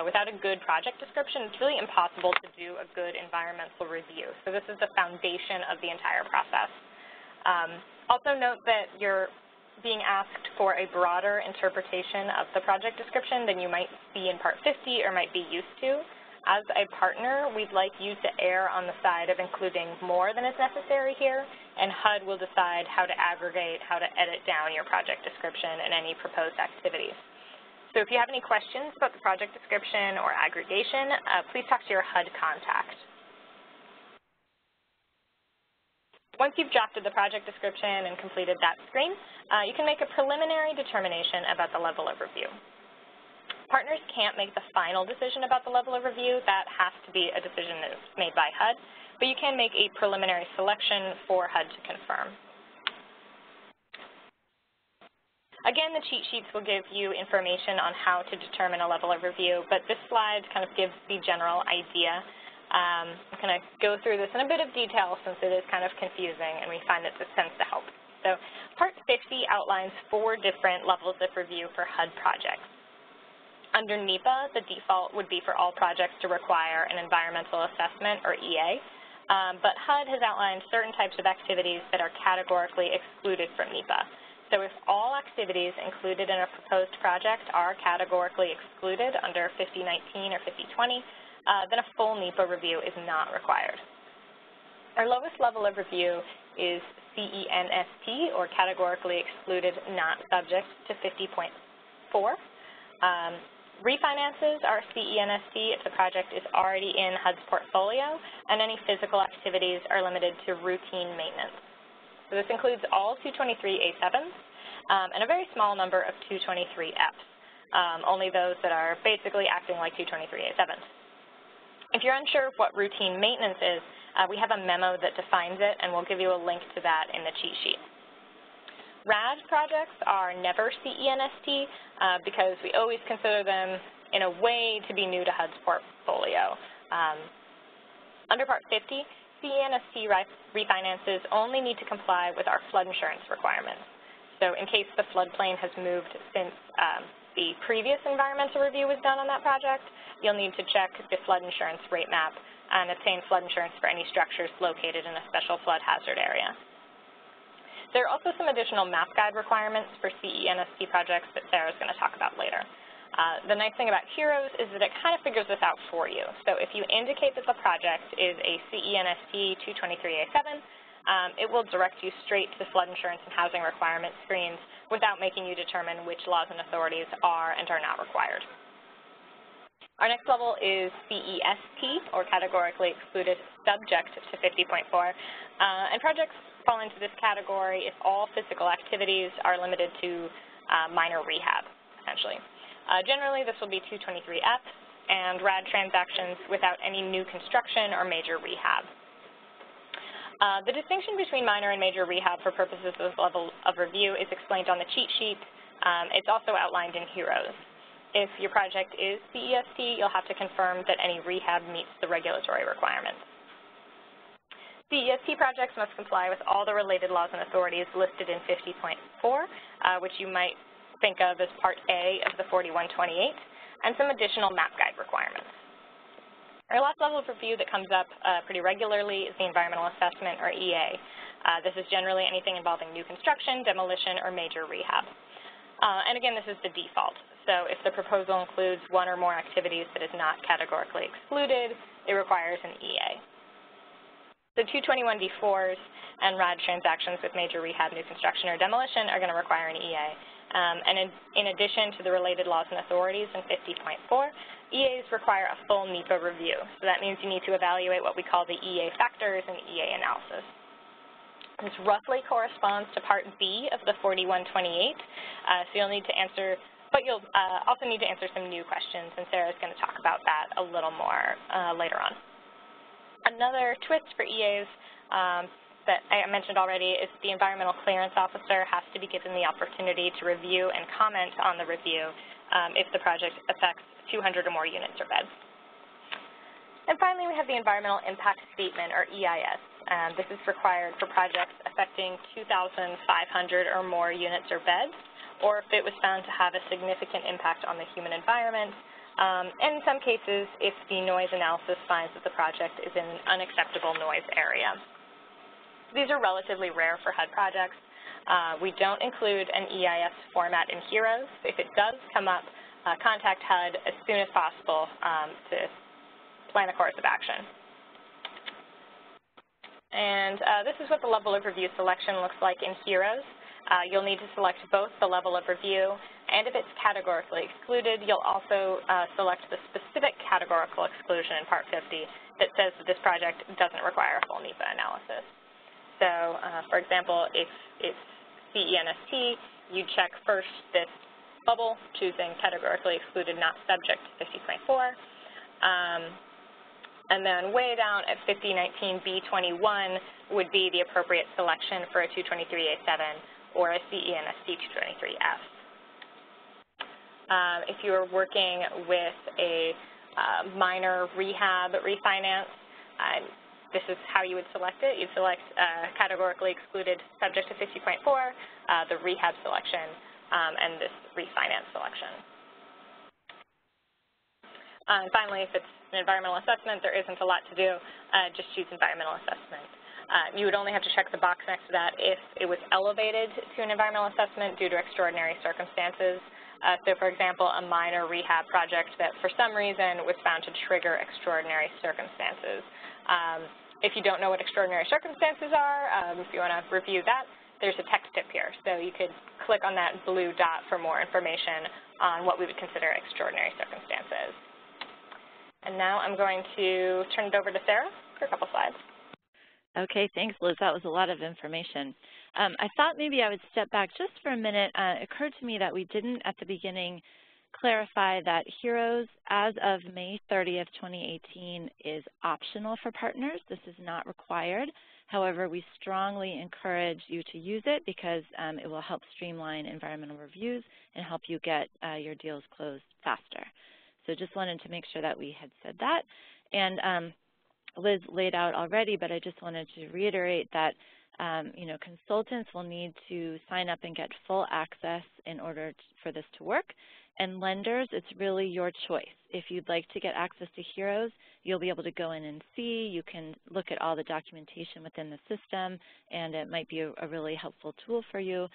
Without a good project description, it's really impossible to do a good environmental review. So this is the foundation of the entire process. Also note that you're being asked for a broader interpretation of the project description than you might see in Part 50 or might be used to. As a partner, we'd like you to err on the side of including more than is necessary here, and HUD will decide how to aggregate, how to edit down your project description and any proposed activities. So if you have any questions about the project description or aggregation, please talk to your HUD contact. Once you've drafted the project description and completed that screen, you can make a preliminary determination about the level of review. Partners can't make the final decision about the level of review. That has to be a decision that is made by HUD, but you can make a preliminary selection for HUD to confirm. Again, the cheat sheets will give you information on how to determine a level of review, but this slide kind of gives the general idea. I'm going to go through this in a bit of detail since it is kind of confusing and we find that this tends to help. So Part 50 outlines 4 different levels of review for HUD projects. Under NEPA, the default would be for all projects to require an environmental assessment, or EA, but HUD has outlined certain types of activities that are categorically excluded from NEPA. So if all activities included in a proposed project are categorically excluded under 5019 or 5020, then a full NEPA review is not required. Our lowest level of review is CENST, or categorically excluded, not subject to 50.4. Refinances are CENST if the project is already in HUD's portfolio, and any physical activities are limited to routine maintenance. So this includes all 223A7s and a very small number of 223Fs, only those that are basically acting like 223A7s. If you're unsure of what routine maintenance is, we have a memo that defines it, and we'll give you a link to that in the cheat sheet. RAD projects are never CENST because we always consider them in a way to be new to HUD's portfolio. Under Part 50, CENST refinances only need to comply with our flood insurance requirements. So in case the floodplain has moved since the previous environmental review was done on that project, you'll need to check the flood insurance rate map and obtain flood insurance for any structures located in a special flood hazard area. There are also some additional map guide requirements for CENST projects that Sarah's going to talk about later. The nice thing about HEROS is that it kind of figures this out for you. So if you indicate that the project is a CENST 223A7, it will direct you straight to the flood insurance and housing requirement screens without making you determine which laws and authorities are and are not required. Our next level is CEST, or categorically excluded, subject to 50.4. And projects fall into this category if all physical activities are limited to minor rehab, essentially. Generally, this will be 223F and RAD transactions without any new construction or major rehab. The distinction between minor and major rehab for purposes of level of review is explained on the cheat sheet. It's also outlined in HEROS. If your project is CEST, you'll have to confirm that any rehab meets the regulatory requirements. CEST projects must comply with all the related laws and authorities listed in 50.4, which you might think of as Part A of the 4128, and some additional map guide requirements. Our last level of review that comes up pretty regularly is the environmental assessment, or EA. This is generally anything involving new construction, demolition, or major rehab. And again, this is the default. So if the proposal includes one or more activities that is not categorically excluded, it requires an EA. The 221D4s and RAD transactions with major rehab, new construction, or demolition are going to require an EA. And in addition to the related laws and authorities in 50.4, EAs require a full NEPA review. So that means you need to evaluate what we call the EA factors and EA analysis. This roughly corresponds to Part B of the 4128, so you'll need to answer, but you'll also need to answer some new questions, and Sarah's going to talk about that a little more later on. Another twist for EAs that I mentioned already is the environmental clearance officer has to be given the opportunity to review and comment on the review if the project affects 200 or more units or beds. And finally, we have the environmental impact statement, or EIS. This is required for projects affecting 2,500 or more units or beds, or if it was found to have a significant impact on the human environment, and in some cases, if the noise analysis finds that the project is in an unacceptable noise area. These are relatively rare for HUD projects. We don't include an EIS format in HEROS. If it does come up, contact HUD as soon as possible to plan a course of action. And this is what the level of review selection looks like in HEROS. You'll need to select both the level of review, and if it's categorically excluded, you'll also select the specific categorical exclusion in Part 50 that says that this project doesn't require a full NEPA analysis. So, for example, if it's CENST, you check first this bubble, choosing categorically excluded, not subject to 50.4. And then way down at 5019B21 would be the appropriate selection for a 223A7 or a CENST 223F. If you are working with a minor rehab refinance, this is how you would select it. You'd select categorically excluded subject to 50.4, the rehab selection, and this refinance selection. And finally, if it's an environmental assessment, there isn't a lot to do. Just choose environmental assessment. You would only have to check the box next to that if it was elevated to an environmental assessment due to extraordinary circumstances. So, for example, a minor rehab project that for some reason was found to trigger extraordinary circumstances. If you don't know what extraordinary circumstances are, if you want to review that, there's a text tip here. So you could click on that blue dot for more information on what we would consider extraordinary circumstances. And now I'm going to turn it over to Sarah for a couple slides. Okay, thanks, Liz. That was a lot of information. I thought maybe I would step back just for a minute. It occurred to me that we didn't at the beginning clarify that HEROS, as of May 30th, 2018, is optional for partners. This is not required. However, we strongly encourage you to use it because it will help streamline environmental reviews and help you get your deals closed faster. So just wanted to make sure that we had said that. And Liz laid out already, but I just wanted to reiterate that consultants will need to sign up and get full access in order for this to work. And lenders, it's really your choice. If you'd like to get access to HEROS, you'll be able to go in and see. You can look at all the documentation within the system, and it might be a really helpful tool for you.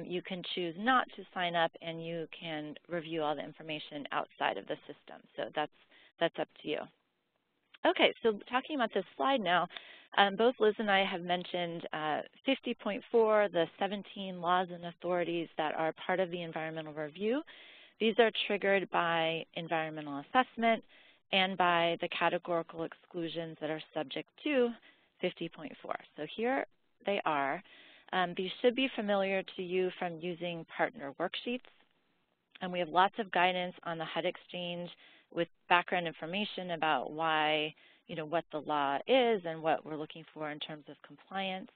You can choose not to sign up, and you can review all the information outside of the system. So that's up to you. Okay, so talking about this slide now, both Liz and I have mentioned 50.4, the 17 laws and authorities that are part of the environmental review. These are triggered by environmental assessment and by the categorical exclusions that are subject to 50.4. So here they are. These should be familiar to you from using partner worksheets. And we have lots of guidance on the HUD Exchange with background information about why, what the law is and what we're looking for in terms of compliance.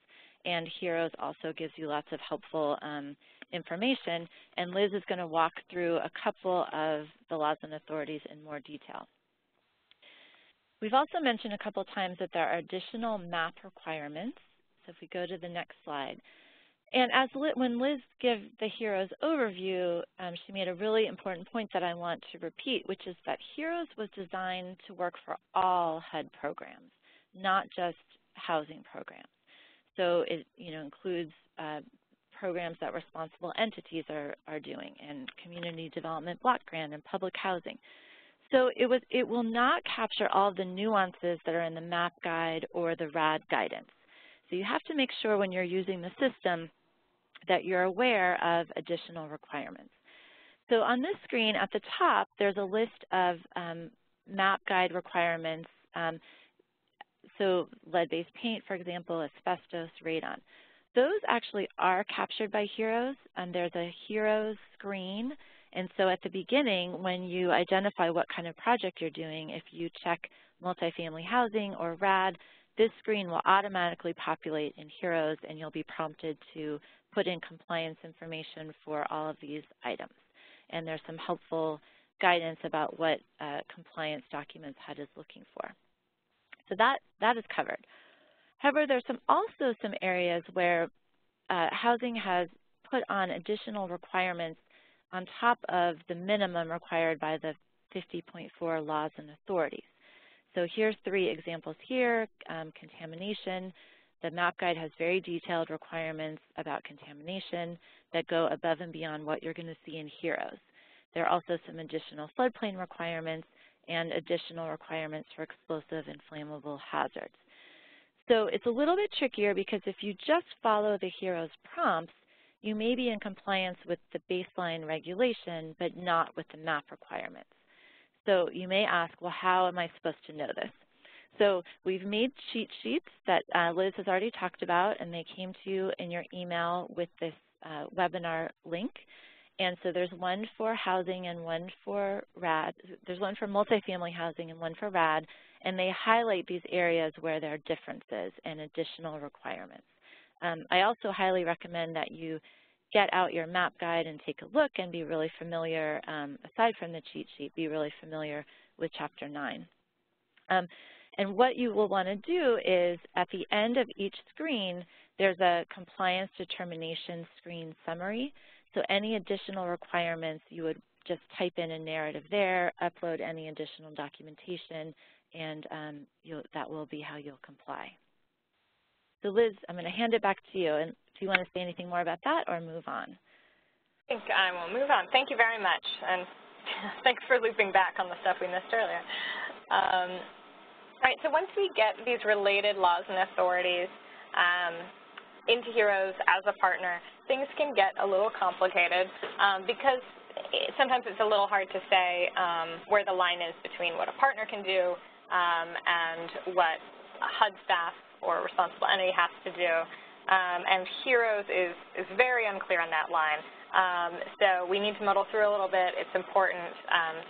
And HEROS also gives you lots of helpful information. And Liz is going to walk through a couple of the laws and authorities in more detail. We've also mentioned a couple times that there are additional MAP requirements. So if we go to the next slide. And when Liz gave the HEROS overview, she made a really important point that I want to repeat, which is that HEROS was designed to work for all HUD programs, not just housing programs. So it includes programs that responsible entities are doing, and community development block grant and public housing. So it will not capture all the nuances that are in the MAP guide or the RAD guidance. So you have to make sure when you're using the system that you're aware of additional requirements. So on this screen at the top, there's a list of MAP guide requirements. So lead-based paint, for example, asbestos, radon. Those actually are captured by HEROS, and there's a HEROS screen. And so at the beginning, when you identify what kind of project you're doing, if you check multifamily housing or RAD, this screen will automatically populate in HEROS, and you'll be prompted to put in compliance information for all of these items. And there's some helpful guidance about what compliance documents HUD is looking for. So that is covered. However, there's also some areas where housing has put on additional requirements on top of the minimum required by the 50.4 laws and authorities. So here's 3 examples here. Contamination. The MAP guide has very detailed requirements about contamination that go above and beyond what you're going to see in HEROS. There are also some additional floodplain requirements and additional requirements for explosive and flammable hazards. So it's a little bit trickier because if you just follow the HEROS prompts, you may be in compliance with the baseline regulation, but not with the MAP requirements. So you may ask, well, how am I supposed to know this? So we've made cheat sheets that Liz has already talked about, and they came to you in your email with this webinar link. And so there's one for housing and one for RAD. There's one for multifamily housing and one for RAD, and they highlight these areas where there are differences and additional requirements. I also highly recommend that you get out your MAP guide and take a look and be really familiar, aside from the cheat sheet, be really familiar with Chapter 9. And what you will want to do is at the end of each screen, there's a compliance determination screen summary. So any additional requirements, you would just type in a narrative there, upload any additional documentation, and that will be how you'll comply. So Liz, I'm going to hand it back to you. And do you want to say anything more about that or move on? I think I will move on. Thank you very much. And thanks for looping back on the stuff we missed earlier. All right, so once we get these related laws and authorities into HEROS as a partner, things can get a little complicated because sometimes it's a little hard to say where the line is between what a partner can do and what a HUD staff or responsible entity has to do. And HEROS is very unclear on that line. So we need to muddle through a little bit. It's important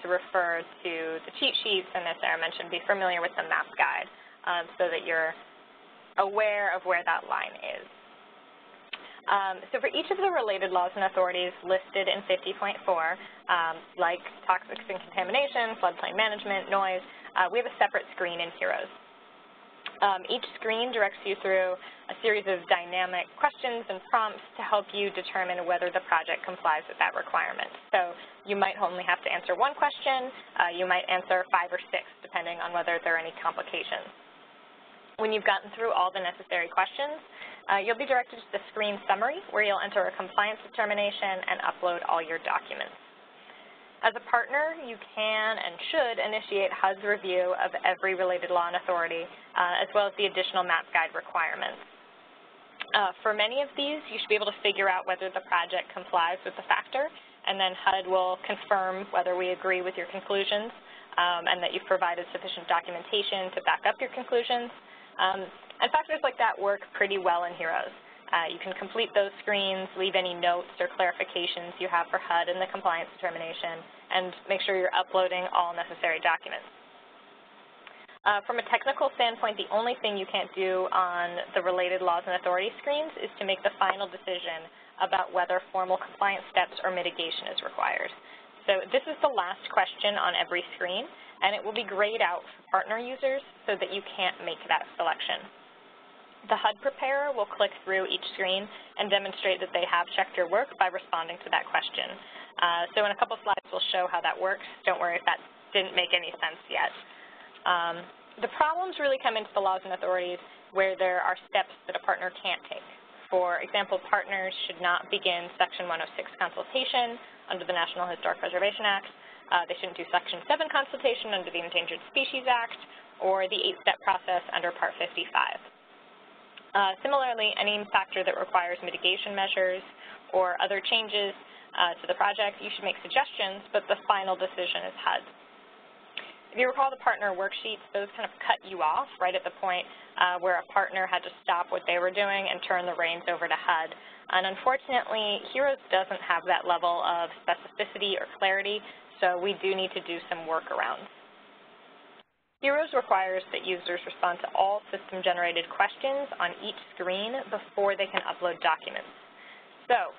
to refer to the cheat sheets, and as Sarah mentioned, be familiar with the MAP guide so that you're aware of where that line is. So for each of the related laws and authorities listed in 50.4, like toxics and contamination, floodplain management, noise, we have a separate screen in HEROS. Each screen directs you through a series of dynamic questions and prompts to help you determine whether the project complies with that requirement. So you might only have to answer one question. You might answer 5 or 6, depending on whether there are any complications. When you've gotten through all the necessary questions, you'll be directed to the screen summary, where you'll enter a compliance determination and upload all your documents. As a partner, you can and should initiate HUD's review of every related law and authority, as well as the additional map guide requirements. For many of these, you should be able to figure out whether the project complies with the factor, and then HUD will confirm whether we agree with your conclusions and that you've provided sufficient documentation to back up your conclusions. And factors like that work pretty well in HEROS. You can complete those screens, leave any notes or clarifications you have for HUD in the compliance determination, and make sure you're uploading all necessary documents. From a technical standpoint, the only thing you can't do on the related laws and authority screens is to make the final decision about whether formal compliance steps or mitigation is required. So this is the last question on every screen, and it will be grayed out for partner users so that you can't make that selection. The HUD preparer will click through each screen and demonstrate that they have checked your work by responding to that question. So in a couple slides, we'll show how that works. Don't worry if that didn't make any sense yet. The problems really come into the laws and authorities where there are steps that a partner can't take. For example, partners should not begin Section 106 consultation under the National Historic Preservation Act. They shouldn't do Section 7 consultation under the Endangered Species Act or the 8-step process under Part 55. Similarly, any factor that requires mitigation measures or other changes to the project, you should make suggestions, but the final decision is HUD. If you recall the partner worksheets, those kind of cut you off right at the point where a partner had to stop what they were doing and turn the reins over to HUD. And unfortunately, HEROS doesn't have that level of specificity or clarity, so we do need to do some workarounds. HEROS requires that users respond to all system-generated questions on each screen before they can upload documents. So,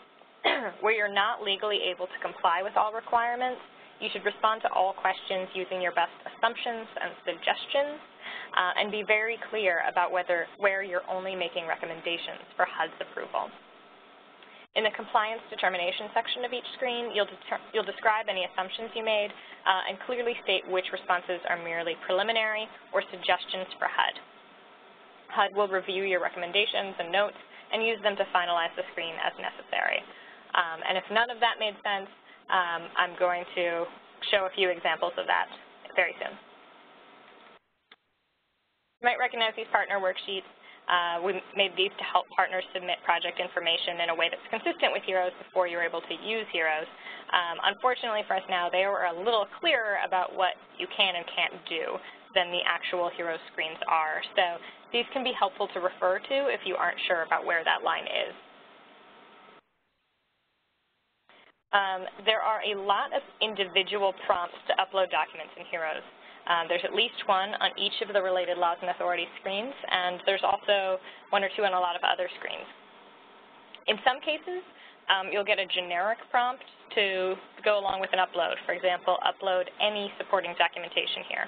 where you're not legally able to comply with all requirements, you should respond to all questions using your best assumptions and suggestions, and be very clear about where you're only making recommendations for HUD's approval. In the compliance determination section of each screen, you'll describe any assumptions you made and clearly state which responses are merely preliminary or suggestions for HUD. HUD will review your recommendations and notes and use them to finalize the screen as necessary. And if none of that made sense, I'm going to show a few examples of that very soon. You might recognize these partner worksheets. We made these to help partners submit project information in a way that's consistent with HEROS before you're able to use HEROS. Unfortunately for us now, they were a little clearer about what you can and can't do than the actual HEROS screens are. So these can be helpful to refer to if you aren't sure about where that line is. There are a lot of individual prompts to upload documents in HEROS. There's at least one on each of the related laws and authority screens, and there's also 1 or 2 on a lot of other screens. In some cases, you'll get a generic prompt to go along with an upload. For example, upload any supporting documentation here.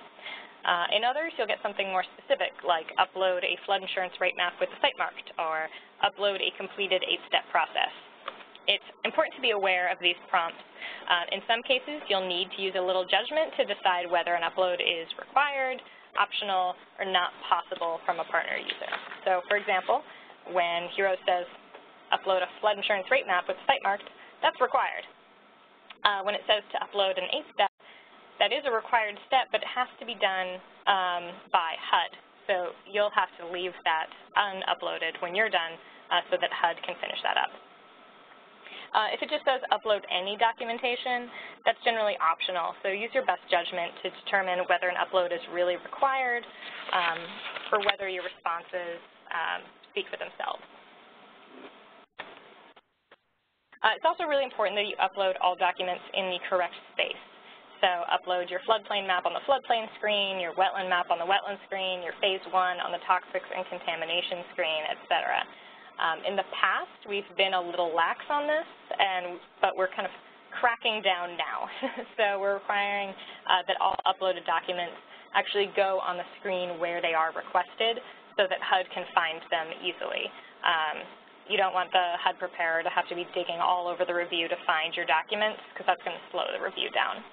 In others, you'll get something more specific, like upload a flood insurance rate map with the site marked, or upload a completed 8-step process. It's important to be aware of these prompts. In some cases, you'll need to use a little judgment to decide whether an upload is required, optional, or not possible from a partner user. So, for example, when HEROS says upload a flood insurance rate map with the site marked, that's required. When it says to upload an 8-step, that is a required step, but it has to be done by HUD. So you'll have to leave that unuploaded when you're done so that HUD can finish that up. If it just says upload any documentation, that's generally optional. So use your best judgment to determine whether an upload is really required or whether your responses speak for themselves. It's also really important that you upload all documents in the correct space. So upload your floodplain map on the floodplain screen, your wetland map on the wetland screen, your phase 1 on the toxics and contamination screen, etc. In the past, we've been a little lax on this, but we're kind of cracking down now. So we're requiring that all uploaded documents actually go on the screen where they are requested so that HUD can find them easily. You don't want the HUD preparer to have to be digging all over the review to find your documents, because that's going to slow the review down.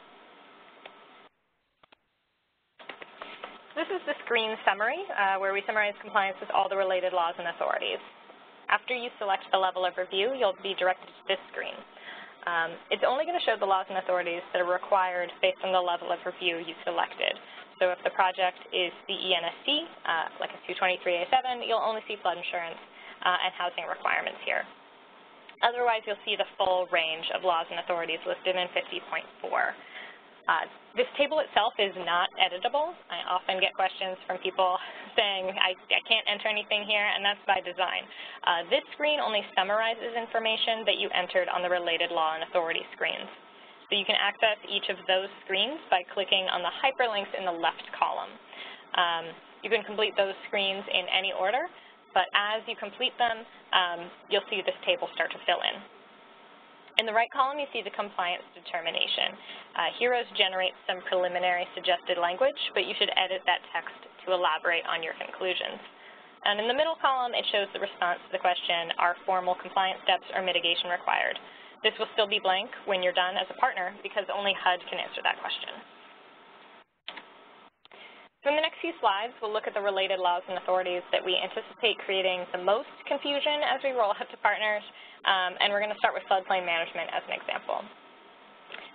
This is the screen summary, where we summarize compliance with all the related laws and authorities. After you select the level of review, you'll be directed to this screen. It's only going to show the laws and authorities that are required based on the level of review you selected. So if the project is the ENSC, like a 223A7, you'll only see flood insurance and housing requirements here. Otherwise, you'll see the full range of laws and authorities listed in 50.4. This table itself is not editable. I often get questions from people saying, I can't enter anything here, and that's by design. This screen only summarizes information that you entered on the related law and authority screens. So you can access each of those screens by clicking on the hyperlinks in the left column. You can complete those screens in any order, but as you complete them, you'll see this table start to fill in. In the right column, you see the compliance determination. HEROS generates some preliminary suggested language, but you should edit that text to elaborate on your conclusions. And in the middle column, it shows the response to the question, are formal compliance steps or mitigation required? This will still be blank when you're done as a partner because only HUD can answer that question. So in the next few slides, we'll look at the related laws and authorities that we anticipate creating the most confusion as we roll out to partners, and we're going to start with floodplain management as an example.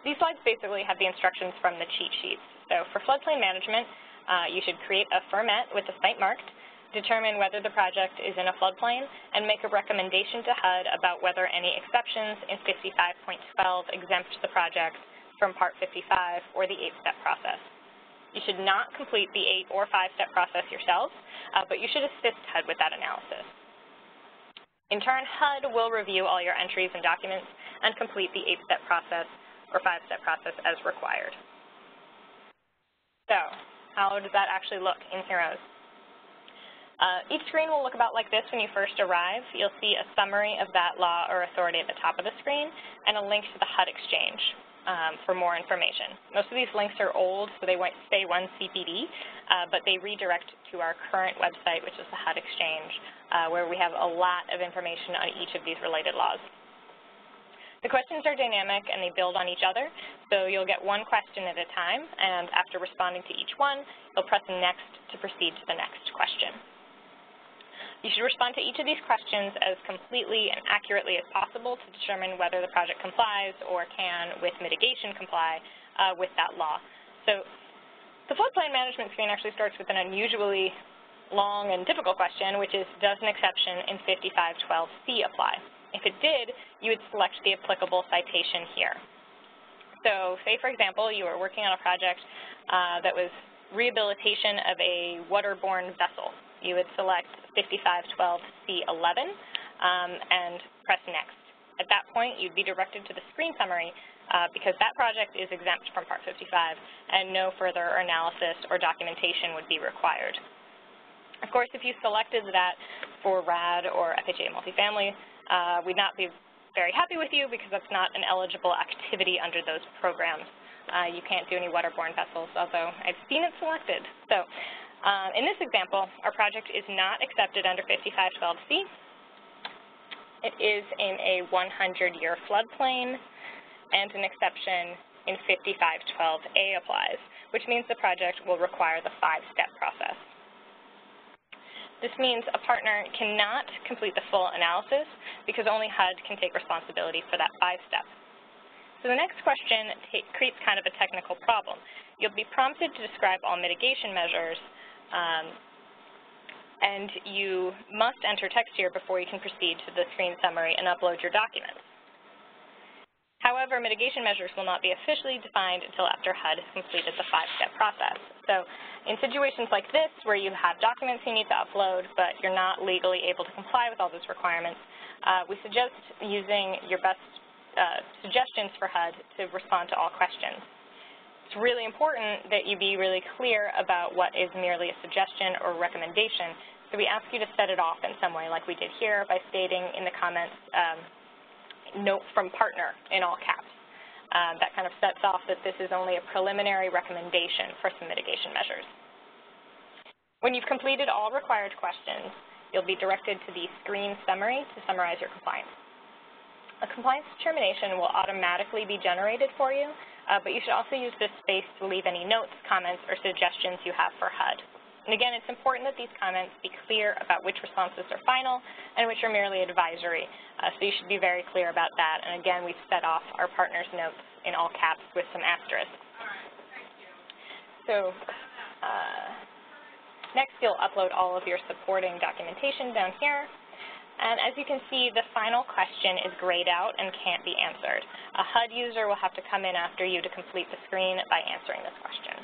These slides basically have the instructions from the cheat sheets. So for floodplain management, you should create a ferment with the site marked, determine whether the project is in a floodplain, and make a recommendation to HUD about whether any exceptions in 55.12 exempt the project from Part 55 or the 8-step process. You should not complete the 8 or 5-step process yourself, but you should assist HUD with that analysis. In turn, HUD will review all your entries and documents and complete the 8-step process or 5-step process as required. So, how does that actually look in HEROS? Each screen will look about like this when you first arrive. You'll see a summary of that law or authority at the top of the screen and a link to the HUD Exchange for more information. Most of these links are old, so they won't stay one CPD, but they redirect to our current website, which is the HUD Exchange, where we have a lot of information on each of these related laws. The questions are dynamic and they build on each other, so you'll get one question at a time, and after responding to each one, you'll press next to proceed to the next question. You should respond to each of these questions as completely and accurately as possible to determine whether the project complies or can, with mitigation, comply with that law. So the floodplain management screen actually starts with an unusually long and difficult question, which is, does an exception in 5512C apply? If it did, you would select the applicable citation here. So say, for example, you were working on a project that was rehabilitation of a waterborne vessel. You would select 5512C11 and press next. At that point, you'd be directed to the screen summary because that project is exempt from Part 55 and no further analysis or documentation would be required. Of course, if you selected that for RAD or FHA multifamily, we'd not be very happy with you because that's not an eligible activity under those programs. You can't do any waterborne vessels, although I've seen it selected. So in this example, our project is not accepted under 5512C. It is in a 100-year floodplain, and an exception in 5512A applies, which means the project will require the 5-step process. This means a partner cannot complete the full analysis because only HUD can take responsibility for that 5-step. So the next question creates kind of a technical problem. You'll be prompted to describe all mitigation measures, and you must enter text here before you can proceed to the screen summary and upload your documents. However, mitigation measures will not be officially defined until after HUD has completed the 5-step process. So in situations like this, where you have documents you need to upload, but you're not legally able to comply with all those requirements, we suggest using your best suggestions for HUD to respond to all questions. It's really important that you be really clear about what is merely a suggestion or recommendation, so we ask you to set it off in some way, like we did here by stating in the comments, note from partner in all caps. that kind of sets off that this is only a preliminary recommendation for some mitigation measures. When you've completed all required questions, you'll be directed to the screen summary to summarize your compliance. A compliance determination will automatically be generated for you, but you should also use this space to leave any notes, comments, or suggestions you have for HUD. And again, it's important that these comments be clear about which responses are final and which are merely advisory. So you should be very clear about that. And again, we've set off our partners' notes in all caps with some asterisks. So next, you'll upload all of your supporting documentation down here. And as you can see, the final question is grayed out and can't be answered. A HUD user will have to come in after you to complete the screen by answering this question.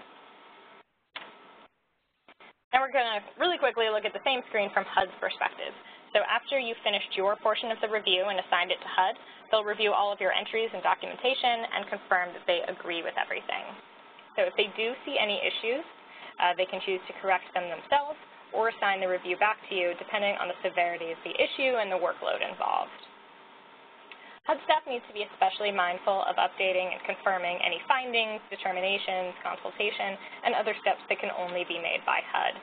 Now we're going to really quickly look at the same screen from HUD's perspective. So after you've finished your portion of the review and assigned it to HUD, they'll review all of your entries and documentation and confirm that they agree with everything. So if they do see any issues, they can choose to correct them themselves or assign the review back to you depending on the severity of the issue and the workload involved. HUD staff needs to be especially mindful of updating and confirming any findings, determinations, consultation, and other steps that can only be made by HUD.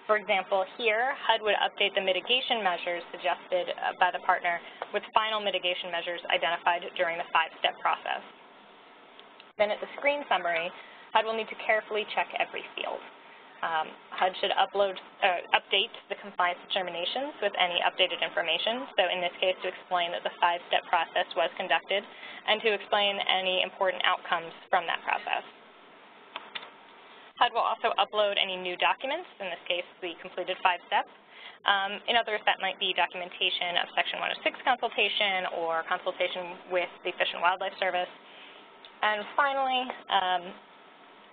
For example, here, HUD would update the mitigation measures suggested by the partner with final mitigation measures identified during the 5-step process. Then at the screen summary, HUD will need to carefully check every field. HUD should update the compliance determinations with any updated information. So in this case, to explain that the 5-step process was conducted and to explain any important outcomes from that process. HUD will also upload any new documents, in this case, the completed 5 steps. In others, that might be documentation of Section 106 consultation or consultation with the Fish and Wildlife Service. And finally,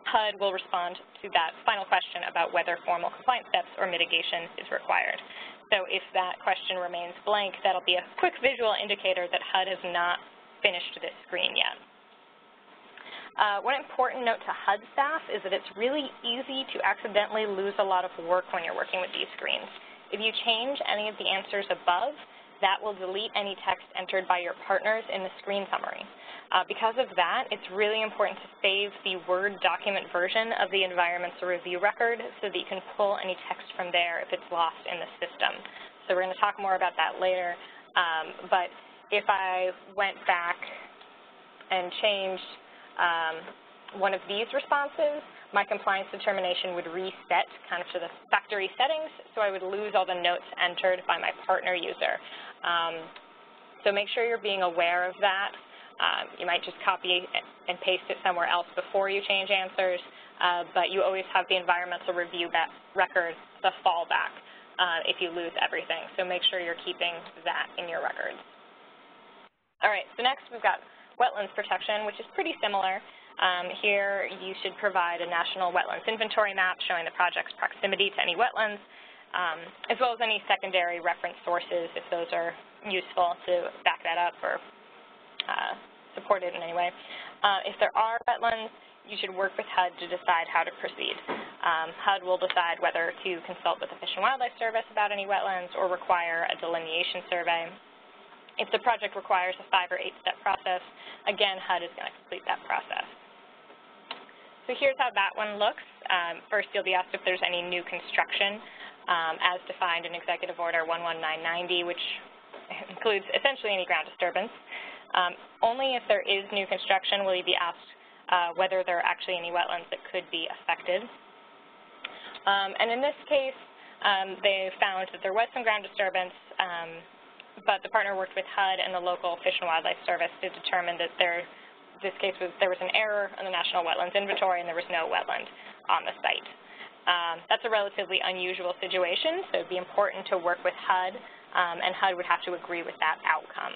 HUD will respond to that final question about whether formal compliance steps or mitigation is required. So if that question remains blank, that'll be a quick visual indicator that HUD has not finished this screen yet. One important note to HUD staff is that it's really easy to accidentally lose a lot of work when you're working with these screens. If you change any of the answers above, that will delete any text entered by your partners in the screen summary. Because of that, it's really important to save the Word document version of the environmental review record so that you can pull any text from there if it's lost in the system. So we're going to talk more about that later. But if I went back and changed one of these responses, my compliance determination would reset kind of to the factory settings, so I would lose all the notes entered by my partner user. So make sure you're being aware of that. You might just copy and paste it somewhere else before you change answers, but you always have the environmental review record, the fallback, if you lose everything. So make sure you're keeping that in your records. All right, so next we've got wetlands protection, which is pretty similar. Here you should provide a national wetlands inventory map showing the project's proximity to any wetlands, as well as any secondary reference sources if those are useful to back that up or support it in any way. If there are wetlands, you should work with HUD to decide how to proceed. HUD will decide whether to consult with the Fish and Wildlife Service about any wetlands or require a delineation survey. If the project requires a 5- or 8-step process, again, HUD is going to complete that process. So here's how that one looks. First, you'll be asked if there's any new construction as defined in Executive Order 11990, which includes essentially any ground disturbance. Only if there is new construction will you be asked whether there are actually any wetlands that could be affected. And in this case, they found that there was some ground disturbance, but the partner worked with HUD and the local Fish and Wildlife Service to determine that there was an error on the National Wetlands Inventory and there was no wetland on the site. That's a relatively unusual situation, so it would be important to work with HUD, and HUD would have to agree with that outcome.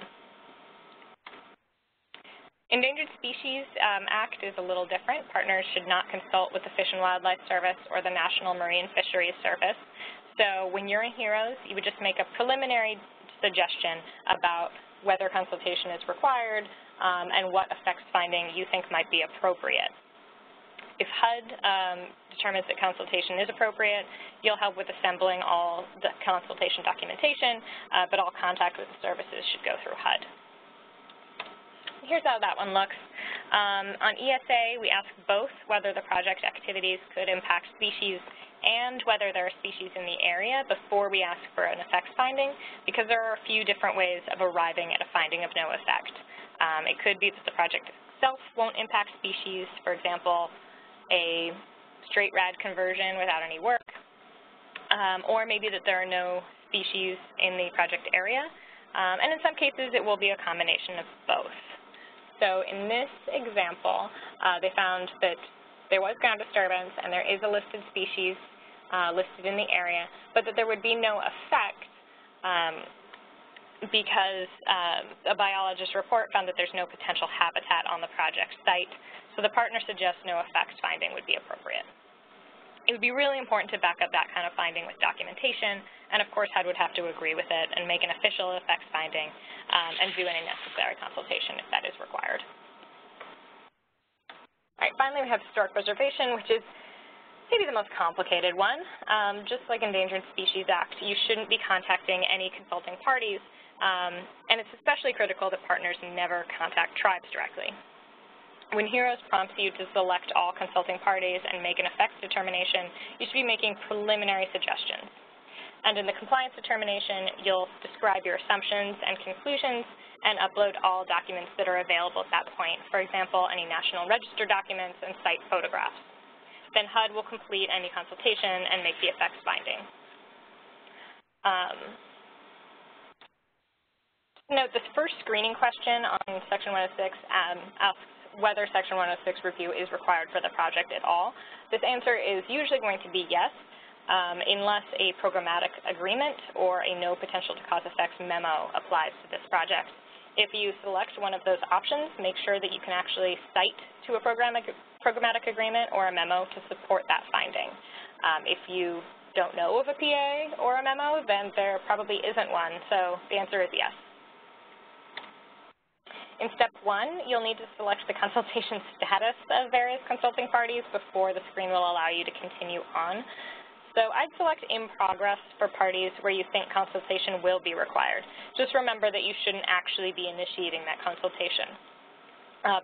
Endangered Species Act is a little different. Partners should not consult with the Fish and Wildlife Service or the National Marine Fisheries Service. So when you're in HEROS, you would just make a preliminary suggestion about whether consultation is required and what effects finding you think might be appropriate. If HUD determines that consultation is appropriate, you'll help with assembling all the consultation documentation, but all contact with the services should go through HUD. Here's how that one looks. On ESA, we ask both whether the project activities could impact species and whether there are species in the area before we ask for an effects finding, because there are a few different ways of arriving at a finding of no effect. It could be that the project itself won't impact species, for example, a straight rad conversion without any work, or maybe that there are no species in the project area, and in some cases it will be a combination of both. So in this example, they found that there was ground disturbance and there is a listed species listed in the area, but that there would be no effect because a biologist report found that there's no potential habitat on the project site. So the partner suggests no effects finding would be appropriate. It would be really important to back up that kind of finding with documentation, and of course HUD would have to agree with it and make an official effects finding and do any necessary consultation if that is required. All right, finally we have historic preservation, which is maybe the most complicated one. Just like Endangered Species Act, you shouldn't be contacting any consulting parties, and it's especially critical that partners never contact tribes directly. When HEROS prompts you to select all consulting parties and make an effects determination, you should be making preliminary suggestions. And in the compliance determination, you'll describe your assumptions and conclusions and upload all documents that are available at that point. For example, any National Register documents and site photographs. Then HUD will complete any consultation and make the effects finding. Note, this first screening question on Section 106 asks whether Section 106 review is required for the project at all. This answer is usually going to be yes, unless a programmatic agreement or a no potential to cause effects memo applies to this project. If you select one of those options, make sure that you can actually cite to a programmatic agreement or a memo to support that finding. If you don't know of a PA or a memo, then there probably isn't one, so the answer is yes. In step 1, you'll need to select the consultation status of various consulting parties before the screen will allow you to continue on. So I'd select in progress for parties where you think consultation will be required. Just remember that you shouldn't actually be initiating that consultation.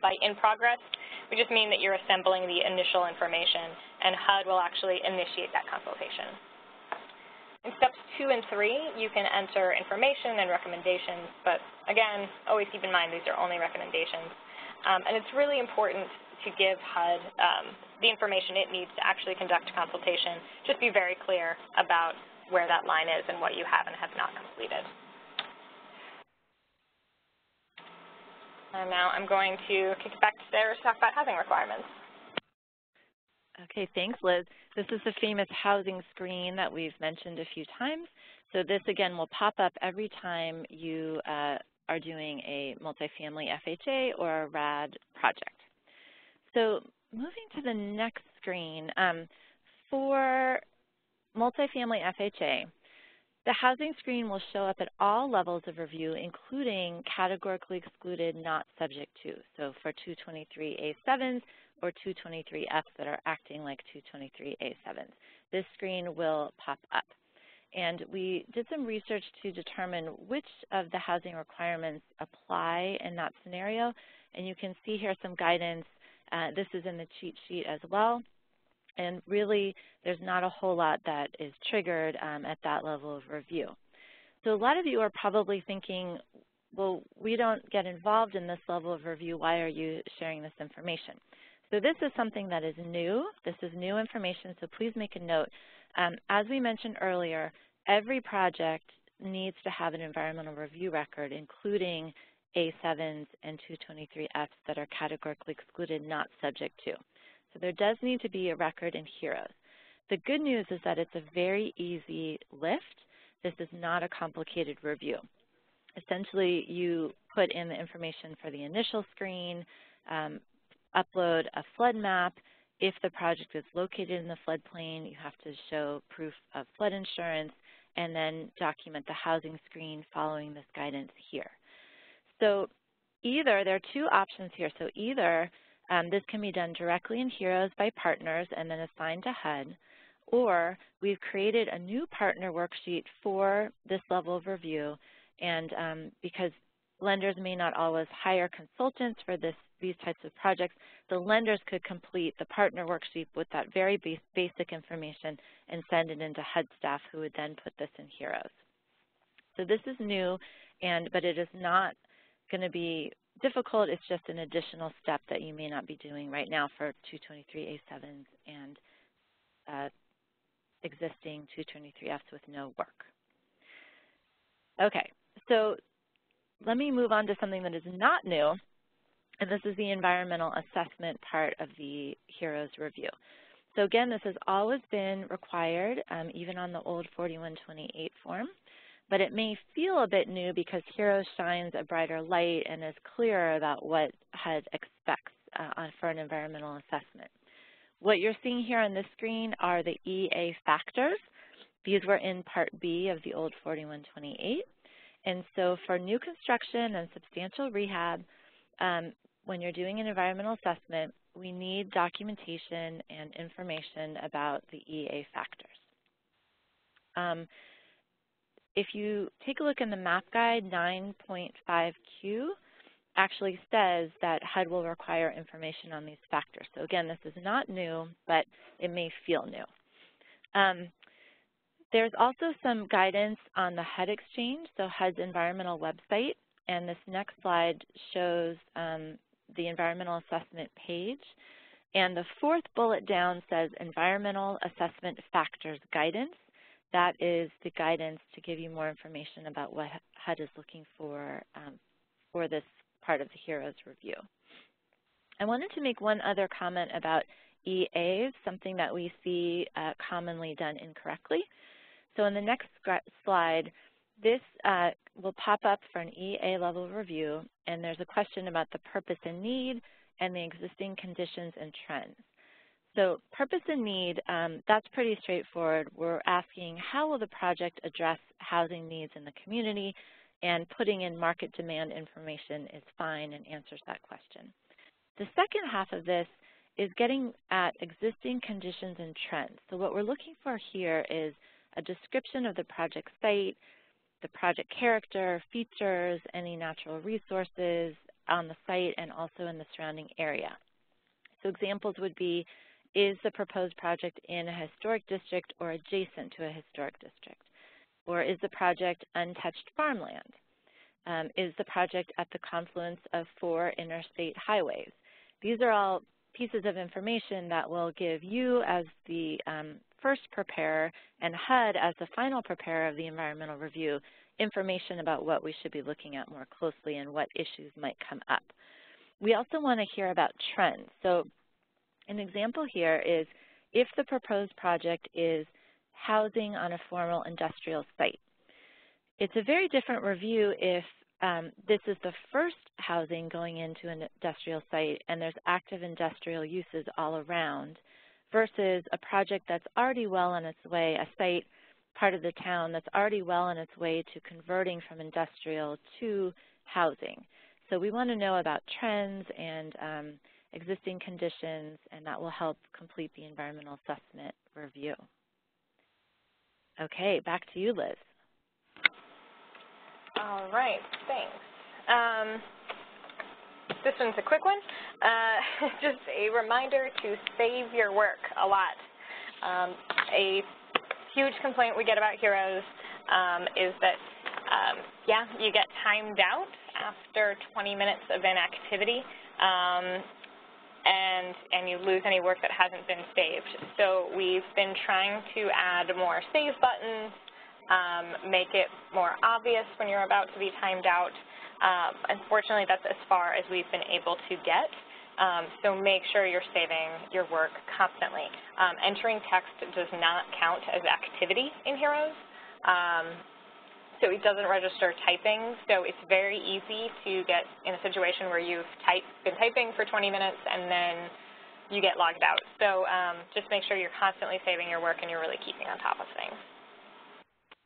By in progress, we just mean that you're assembling the initial information, and HUD will actually initiate that consultation. In steps 2 and 3, you can enter information and recommendations, but again, always keep in mind these are only recommendations. And it's really important to give HUD the information it needs to actually conduct a consultation. Just be very clear about where that line is and what you have and have not completed. And now I'm going to kick it back to Sarah to talk about housing requirements. Okay, thanks, Liz. This is the famous housing screen that we've mentioned a few times. So this, again, will pop up every time you are doing a multifamily FHA or a RAD project. So moving to the next screen, for multifamily FHA, the housing screen will show up at all levels of review, including categorically excluded, not subject to. So for 223A7s or 223Fs that are acting like 223A7s, this screen will pop up. And we did some research to determine which of the housing requirements apply in that scenario. And you can see here some guidance. This is in the cheat sheet as well. And really, there's not a whole lot that is triggered at that level of review. So a lot of you are probably thinking, well, we don't get involved in this level of review. Why are you sharing this information? So this is something that is new. This is new information, so please make a note. As we mentioned earlier, every project needs to have an environmental review record, including A7s and 223Fs that are categorically excluded, not subject to. So there does need to be a record in HEROS. The good news is that it's a very easy lift. This is not a complicated review. Essentially, you put in the information for the initial screen, upload a flood map. If the project is located in the floodplain, you have to show proof of flood insurance, and then document the housing screen following this guidance here. So either, there are two options here. So either this can be done directly in HEROS by partners and then assigned to HUD, or we've created a new partner worksheet for this level of review, and because lenders may not always hire consultants for these types of projects. The lenders could complete the partner worksheet with that very basic information and send it into HUD staff, who would then put this in HEROS. So this is new, but it is not going to be difficult. It's just an additional step that you may not be doing right now for 223A7s and existing 223Fs with no work. Okay, so let me move on to something that is not new, and this is the environmental assessment part of the HEROS review. So again, this has always been required, even on the old 4128 form, but it may feel a bit new because HEROS shines a brighter light and is clearer about what HUD expects for an environmental assessment. What you're seeing here on this screen are the EA factors. These were in Part B of the old 4128. And so for new construction and substantial rehab, when you're doing an environmental assessment, we need documentation and information about the EA factors. If you take a look in the map guide, 9.5Q actually says that HUD will require information on these factors. So again, this is not new, but it may feel new. There's also some guidance on the HUD Exchange, so HUD's environmental website, and this next slide shows the environmental assessment page. And the fourth bullet down says Environmental Assessment Factors Guidance. That is the guidance to give you more information about what HUD is looking for this part of the HEROS review. I wanted to make one other comment about EAs, something that we see commonly done incorrectly. So in the next slide, this will pop up for an EA level review, and there's a question about the purpose and need and the existing conditions and trends. So purpose and need, that's pretty straightforward. We're asking how will the project address housing needs in the community, and putting in market demand information is fine and answers that question. The second half of this is getting at existing conditions and trends. So what we're looking for here is a description of the project site, the project character, features, any natural resources on the site and also in the surrounding area. So examples would be, is the proposed project in a historic district or adjacent to a historic district? Or is the project untouched farmland? Is the project at the confluence of 4 interstate highways? These are all pieces of information that will give you as the first preparer and HUD as the final preparer of the environmental review information about what we should be looking at more closely and what issues might come up. We also want to hear about trends. So an example here is if the proposed project is housing on a formal industrial site. It's a very different review if this is the first housing going into an industrial site and there's active industrial uses all around versus a project that's already well on its way, a site, part of the town that's already well on its way to converting from industrial to housing. So we want to know about trends and existing conditions, and that will help complete the environmental assessment review. Okay, back to you, Liz. All right, thanks. This one's a quick one. Just a reminder to save your work a lot. A huge complaint we get about HEROS is that, you get timed out after 20 minutes of inactivity, and you lose any work that hasn't been saved. So we've been trying to add more save buttons, make it more obvious when you're about to be timed out. Unfortunately, that's as far as we've been able to get. So make sure you're saving your work constantly. Entering text does not count as activity in HEROS. So it doesn't register typing. So it's very easy to get in a situation where you've been typing for 20 minutes and then you get logged out. So just make sure you're constantly saving your work and you're really keeping on top of things.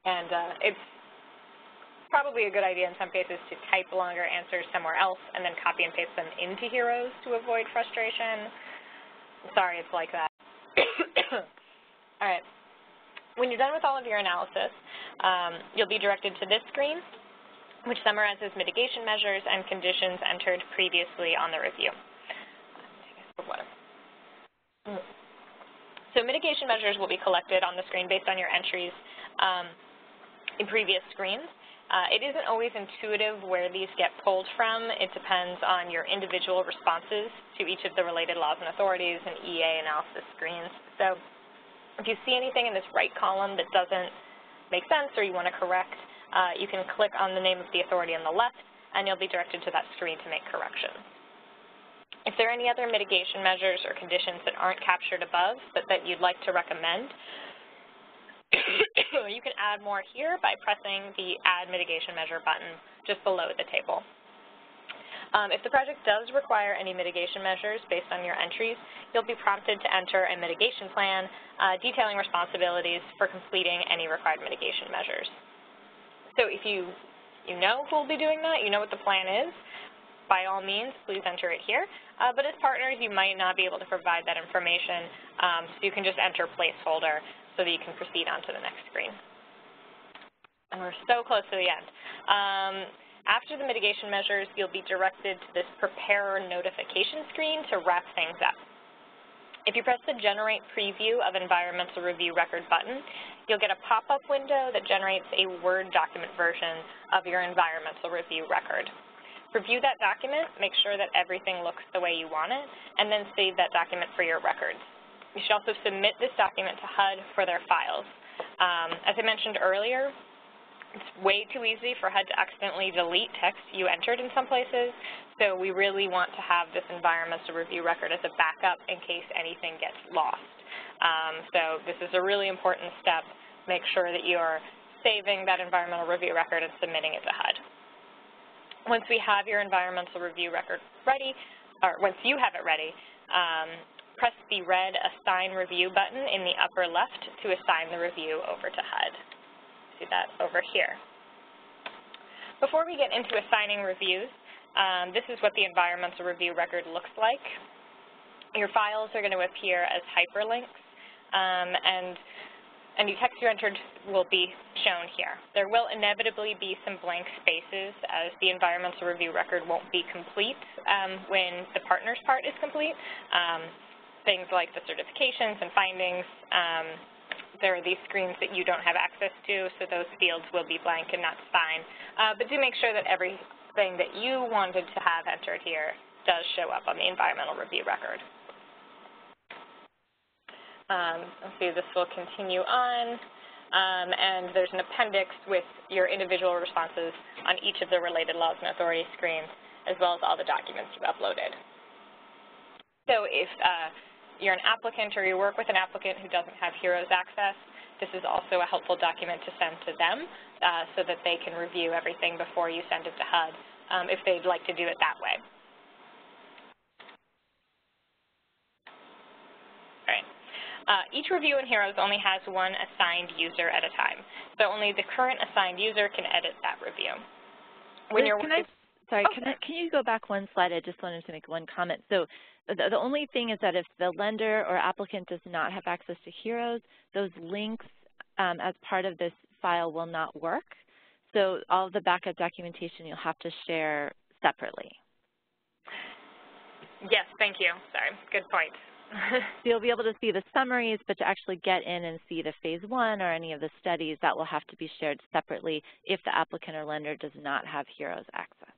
And it's probably a good idea in some cases to type longer answers somewhere else and then copy and paste them into HEROS to avoid frustration. Sorry, it's like that. All right. When you're done with all of your analysis, you'll be directed to this screen, which summarizes mitigation measures and conditions entered previously on the review. So mitigation measures will be collected on the screen based on your entries in previous screens. It isn't always intuitive where these get pulled from. It depends on your individual responses to each of the related laws and authorities and EA analysis screens. So if you see anything in this right column that doesn't make sense or you want to correct, you can click on the name of the authority on the left, and you'll be directed to that screen to make corrections. If there are any other mitigation measures or conditions that aren't captured above, but that you'd like to recommend, you can add more here by pressing the Add Mitigation Measure button just below the table. If the project does require any mitigation measures based on your entries, you'll be prompted to enter a mitigation plan detailing responsibilities for completing any required mitigation measures. So if you know who will be doing that, you know what the plan is, by all means, please enter it here. But as partners, you might not be able to provide that information, so you can just enter placeholder so that you can proceed on to the next screen. And we're so close to the end. After the mitigation measures, you'll be directed to this Preparer Notification screen to wrap things up. If you press the Generate Preview of Environmental Review Record button, you'll get a pop-up window that generates a Word document version of your environmental review record. Review that document, make sure that everything looks the way you want it, and then save that document for your records. You should also submit this document to HUD for their files. As I mentioned earlier, it's way too easy for HUD to accidentally delete text you entered in some places, so we really want to have this environmental review record as a backup in case anything gets lost. So this is a really important step. Make sure that you're saving that environmental review record and submitting it to HUD. Once we have your environmental review record ready, or once you have it ready, press the red Assign Review button in the upper left to assign the review over to HUD. See that over here. Before we get into assigning reviews, this is what the environmental review record looks like. Your files are going to appear as hyperlinks, and any text you entered will be shown here. There will inevitably be some blank spaces as the environmental review record won't be complete when the partner's part is complete. Things like the certifications and findings, there are these screens that you don't have access to, so those fields will be blank, and that's fine. But do make sure that everything that you wanted to have entered here does show up on the environmental review record. Let's see, this will continue on, and there's an appendix with your individual responses on each of the related laws and authority screens, as well as all the documents you've uploaded. So if you're an applicant or you work with an applicant who doesn't have HEROS access, this is also a helpful document to send to them so that they can review everything before you send it to HUD if they'd like to do it that way. Each review in HEROS only has one assigned user at a time, so only the current assigned user can edit that review. When you're can you go back one slide? I just wanted to make one comment. So the only thing is that if the lender or applicant does not have access to HEROS, those links as part of this file will not work. So all of the backup documentation you'll have to share separately. Yes, thank you. Sorry, good point. So you'll be able to see the summaries, but to actually get in and see the phase 1 or any of the studies, that will have to be shared separately if the applicant or lender does not have HEROS access.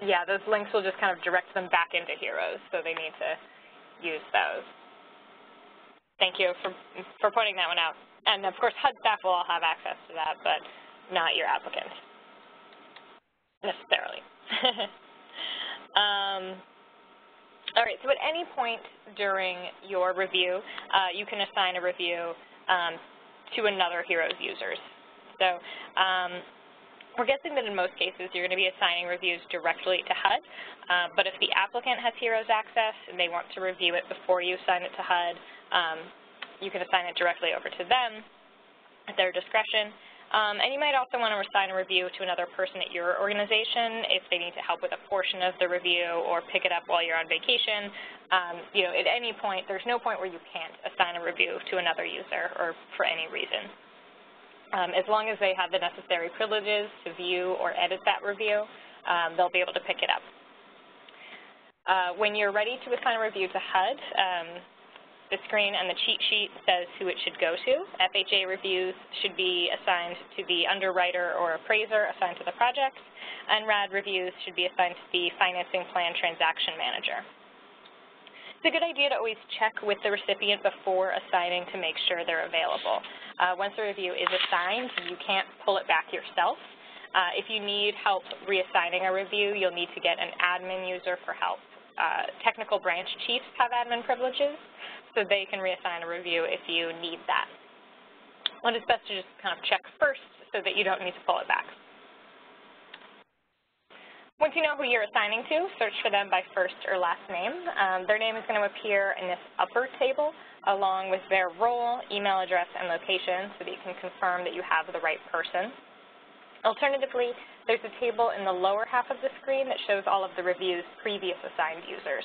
Yeah, those links will just kind of direct them back into HEROS, so they need to use those. Thank you for pointing that one out. And of course, HUD staff will all have access to that, but not your applicant, necessarily. All right, so at any point during your review, you can assign a review to another HEROS users. So we're guessing that in most cases you're going to be assigning reviews directly to HUD, but if the applicant has HEROS access and they want to review it before you assign it to HUD, you can assign it directly over to them at their discretion. And you might also want to assign a review to another person at your organization if they need to help with a portion of the review or pick it up while you're on vacation. You know, at any point, there's no point where you can't assign a review to another user or for any reason. As long as they have the necessary privileges to view or edit that review, they'll be able to pick it up. When you're ready to assign a review to HUD, the screen and the cheat sheet says who it should go to. FHA reviews should be assigned to the underwriter or appraiser assigned to the project, and RAD reviews should be assigned to the financing plan transaction manager. It's a good idea to always check with the recipient before assigning to make sure they're available. Once a review is assigned, you can't pull it back yourself. If you need help reassigning a review, you'll need to get an admin user for help. Technical branch chiefs have admin privileges, so they can reassign a review if you need that. And it's best to just kind of check first so that you don't need to pull it back. Once you know who you're assigning to, search for them by first or last name. Their name is going to appear in this upper table along with their role, email address, and location so that you can confirm that you have the right person. Alternatively, there's a table in the lower half of the screen that shows all of the review's previous assigned users.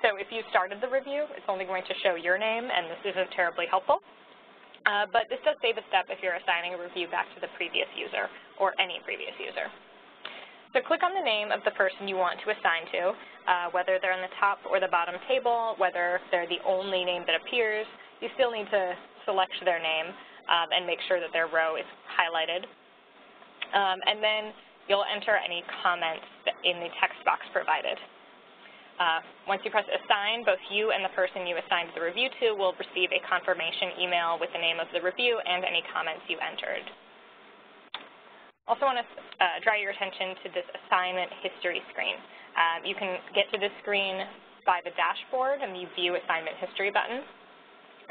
So if you started the review, it's only going to show your name, and this isn't terribly helpful. But this does save a step if you're assigning a review back to the previous user or any previous user. So click on the name of the person you want to assign to, whether they're on the top or the bottom table, whether they're the only name that appears. You still need to select their name and make sure that their row is highlighted. And then you'll enter any comments in the text box provided. Once you press assign, both you and the person you assigned the review to will receive a confirmation email with the name of the review and any comments you entered. Also want to draw your attention to this assignment history screen. You can get to this screen by the dashboard and the View Assignment History button.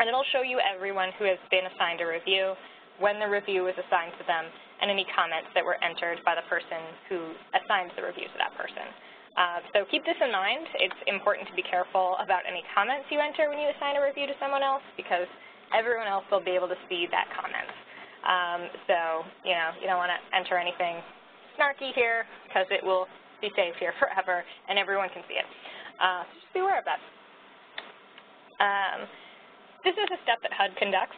And it'll show you everyone who has been assigned a review, when the review was assigned to them, and any comments that were entered by the person who assigned the review to that person. So keep this in mind. It's important to be careful about any comments you enter when you assign a review to someone else because everyone else will be able to see that comment. So, you don't want to enter anything snarky here because it will be saved here forever and everyone can see it. So just be aware of that. This is a step that HUD conducts,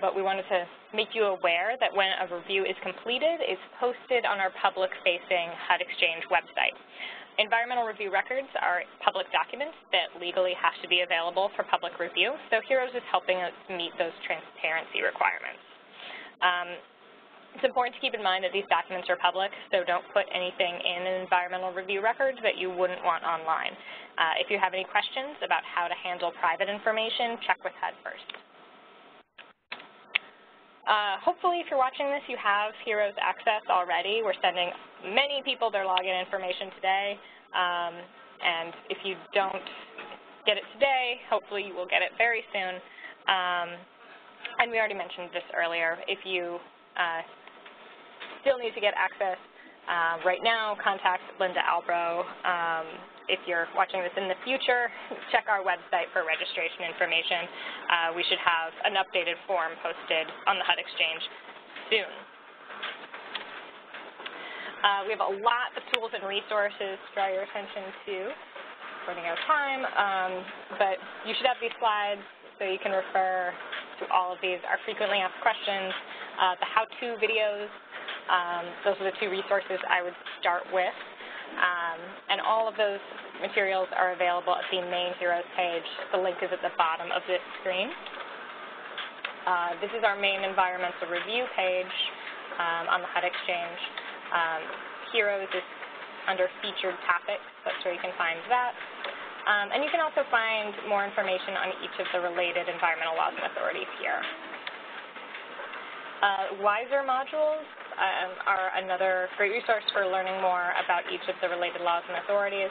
but we wanted to make you aware that when a review is completed, it's posted on our public-facing HUD Exchange website. Environmental review records are public documents that legally have to be available for public review, so HEROS is helping us meet those transparency requirements. It's important to keep in mind that these documents are public, so don't put anything in an environmental review record that you wouldn't want online. If you have any questions about how to handle private information, check with HUD first. Hopefully, if you're watching this, you have HEROS access already. We're sending many people their login information today, and if you don't get it today, hopefully you will get it very soon. And we already mentioned this earlier. If you still need to get access right now, contact Linda Albro. If you're watching this in the future, check our website for registration information. We should have an updated form posted on the HUD Exchange soon. We have a lot of tools and resources to draw your attention to. Running out of time, but you should have these slides so you can refer to all of these. Our frequently asked questions, the how-to videos, those are the two resources I would start with. And all of those materials are available at the main HEROS page. The link is at the bottom of this screen. This is our main environmental review page on the HUD Exchange. HEROS is under featured topics. That's where you can find that. And you can also find more information on each of the related environmental laws and authorities here. WISER modules are another great resource for learning more about each of the related laws and authorities.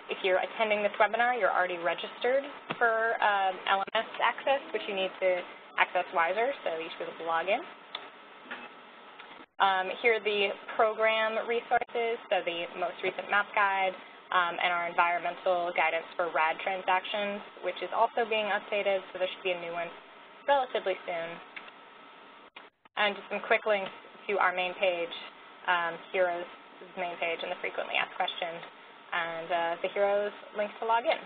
If you're attending this webinar, you're already registered for LMS access, which you need to access WISER, so you should be able to log in. Here are the program resources, so the most recent map guide and our environmental guidance for RAD transactions, which is also being updated, so there should be a new one relatively soon. And just some quick links to our main page, HEROS' main page and the frequently asked questions, and the HEROS links to log in.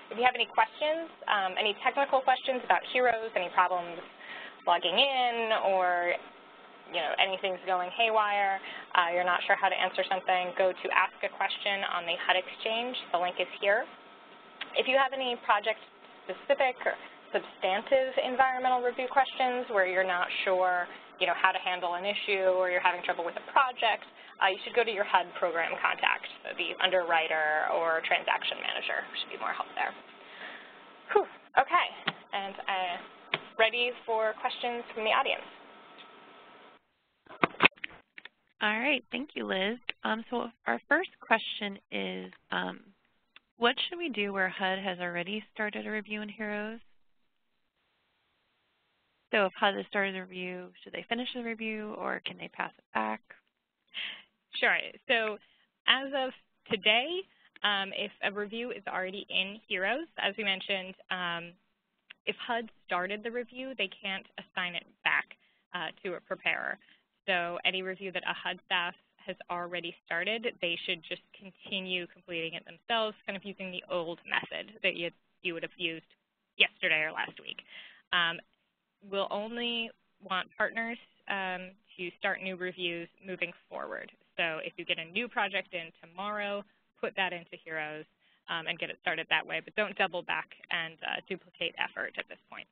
If you have any questions, any technical questions about HEROS, any problems logging in, or anything's going haywire, you're not sure how to answer something, go to Ask a Question on the HUD Exchange. The link is here. If you have any project-specific or substantive environmental review questions where you're not sure, how to handle an issue, or you're having trouble with a project, you should go to your HUD program contact, the underwriter or transaction manager. Should be more help there. Whew. Okay, and ready for questions from the audience. All right, thank you, Liz. So our first question is, what should we do where HUD has already started a review in HEROS? So if HUD has started a review, should they finish the review, or can they pass it back? Sure. So as of today, if a review is already in HEROS, as we mentioned, if HUD started the review, they can't assign it back to a preparer. So any review that a HUD staff has already started, they should just continue completing it themselves, kind of using the old method that you would have used yesterday or last week. We'll only want partners to start new reviews moving forward. So if you get a new project in tomorrow, put that into HEROS and get it started that way, but don't double back and duplicate effort at this point.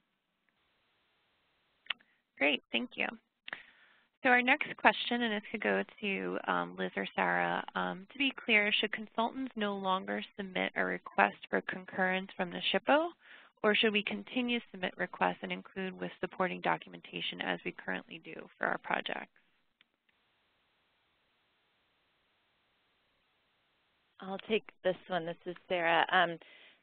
Great, thank you. So our next question, and this could go to Liz or Sarah, to be clear, should consultants no longer submit a request for concurrence from the SHPO, or should we continue to submit requests and include with supporting documentation as we currently do for our projects? I'll take this one. This is Sarah.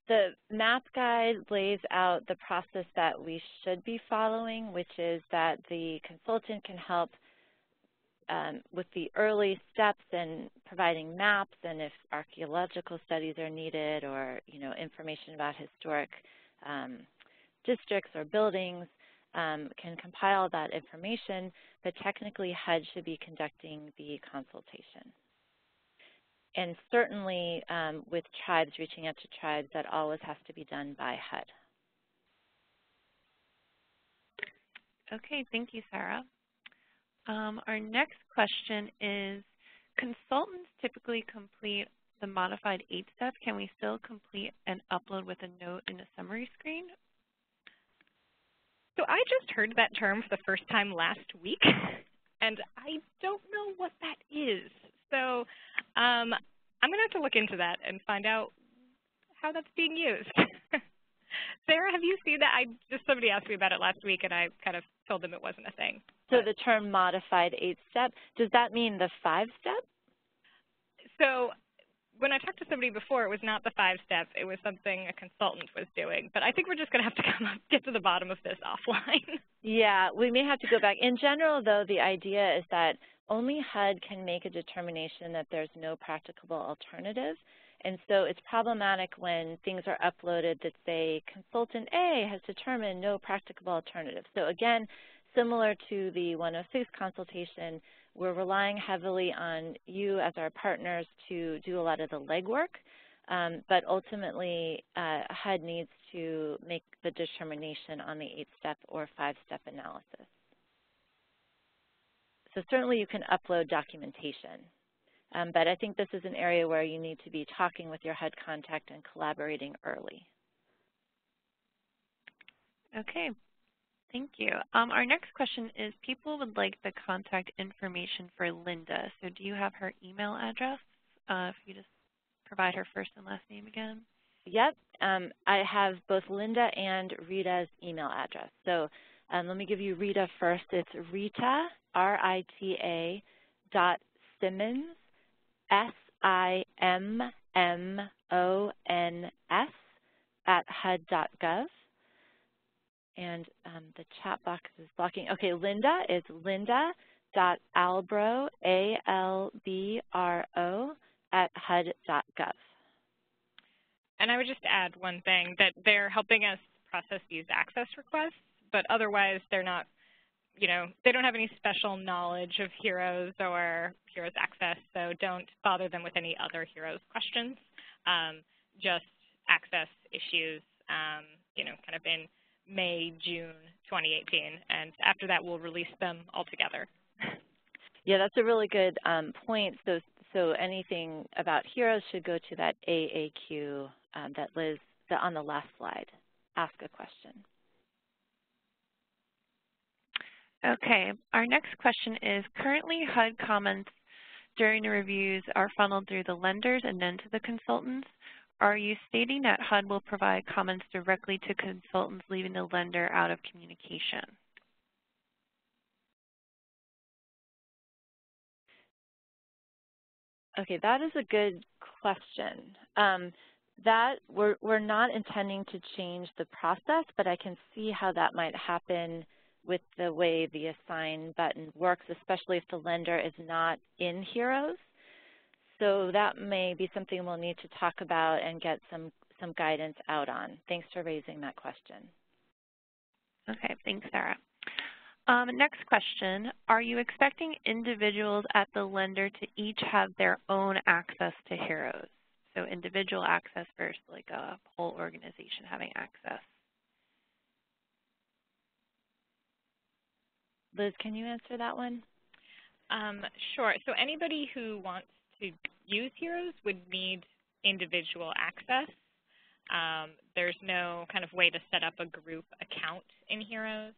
The MAP guide lays out the process that we should be following, which is that the consultant can help with the early steps in providing maps, and if archaeological studies are needed, or information about historic districts or buildings, can compile that information, but technically HUD should be conducting the consultation. And certainly with tribes, reaching out to tribes, that always has to be done by HUD. Okay, thank you, Sarah. Our next question is, consultants typically complete the modified 8-step. Can we still complete and upload with a note in a summary screen? So I just heard that term for the first time last week, and I don't know what that is. So I'm going to have to look into that and find out how that's being used. Sarah, have you seen that? Somebody asked me about it last week, and I kind of told them it wasn't a thing. So the term modified 8-step, does that mean the 5-step? So when I talked to somebody before, it was not the 5-step. It was something a consultant was doing. But I think we're just going to have to get to the bottom of this offline. Yeah, we may have to go back. In general, though, the idea is that only HUD can make a determination that there's no practicable alternative. And so it's problematic when things are uploaded that say consultant A has determined no practicable alternative. So again, similar to the 106 consultation, we're relying heavily on you as our partners to do a lot of the legwork, but ultimately HUD needs to make the determination on the 8-step or 5-step analysis. So certainly you can upload documentation, but I think this is an area where you need to be talking with your HUD contact and collaborating early. Okay, thank you. Our next question is, people would like the contact information for Linda. So do you have her email address? If you just provide her first and last name again. Yep, I have both Linda and Rita's email address. So let me give you Rita first. It's Rita, R-I-T-A, .Simmons, S-I-M-M-O-N-S, @HUD.gov. And the chat box is blocking. Okay, Linda is linda.albro, A-L-B-R-O, @HUD.gov. And I would just add one thing, that they're helping us process these access requests, but otherwise they're not, they don't have any special knowledge of HEROS or HEROS access, so don't bother them with any other HEROS questions. Just access issues, kind of in May, June 2018, and after that we'll release them all together. Yeah, that's a really good point. So anything about HEROS should go to that AAQ that Liz, on the last slide. Ask a question. Okay, our next question is, currently HUD comments during the reviews are funneled through the lenders and then to the consultants. Are you stating that HUD will provide comments directly to consultants, leaving the lender out of communication? Okay, that is a good question. We're not intending to change the process, but I can see how that might happen with the way the assign button works, especially if the lender is not in HEROS. So that may be something we'll need to talk about and get some guidance out on. Thanks for raising that question. Okay, thanks, Sarah. Next question, are you expecting individuals at the lender to each have their own access to HEROS? So individual access versus like a whole organization having access. Liz, can you answer that one? Sure. So anybody who wants to use HEROS would need individual access. There's no kind of way to set up a group account in HEROS.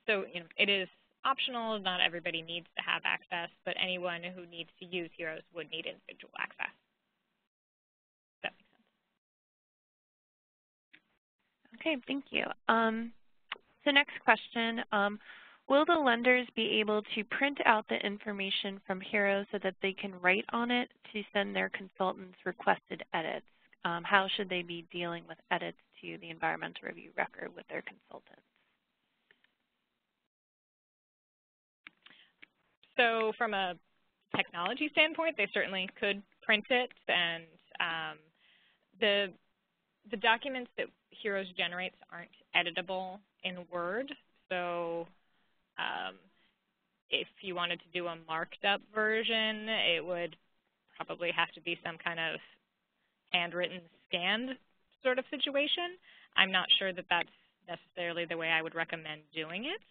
So it is optional. Not everybody needs to have access, but anyone who needs to use HEROS would need individual access. Does that make sense? Okay, thank you. So next question, will the lenders be able to print out the information from HEROS so that they can write on it to send their consultants requested edits? How should they be dealing with edits to the environmental review record with their consultants? So from a technology standpoint, they certainly could print it, and the documents that HEROS generates aren't editable in Word. So if you wanted to do a marked up version, it would probably have to be some kind of handwritten scanned sort of situation. I'm not sure that that's necessarily the way I would recommend doing it.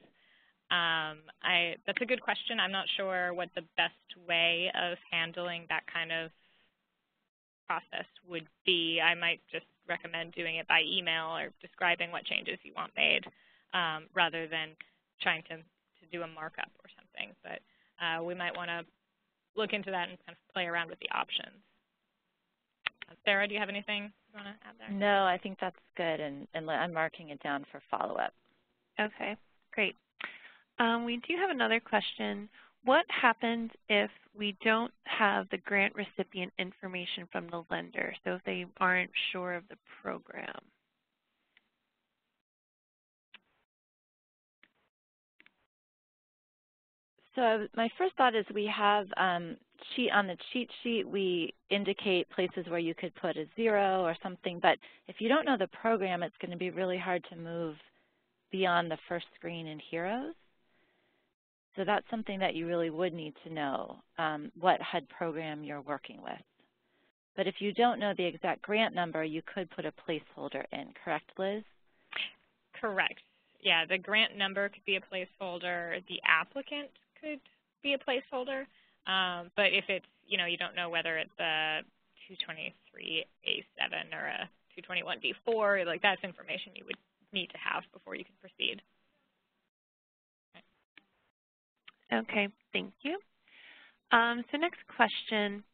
That's a good question. I'm not sure what the best way of handling that kind of process would be. I might just recommend doing it by email or describing what changes you want made rather than trying to do a markup or something. But we might want to look into that and kind of play around with the options. Sarah, do you have anything you want to add there? No, I think that's good, and I'm marking it down for follow-up. Okay, great. We do have another question. What happens if we don't have the grant recipient information from the lender, so if they aren't sure of the program? So my first thought is we have on the cheat sheet, we indicate places where you could put a 0 or something, but if you don't know the program, it's going to be really hard to move beyond the first screen in HEROS. So that's something that you really would need to know, what HUD program you're working with. But if you don't know the exact grant number, you could put a placeholder in, correct, Liz? Correct. Yeah, the grant number could be a placeholder. The applicant could be a placeholder. But if it's, you don't know whether it's a 223A7 or a 221D4, like that's information you would need to have before you can proceed. Okay, thank you. So next question,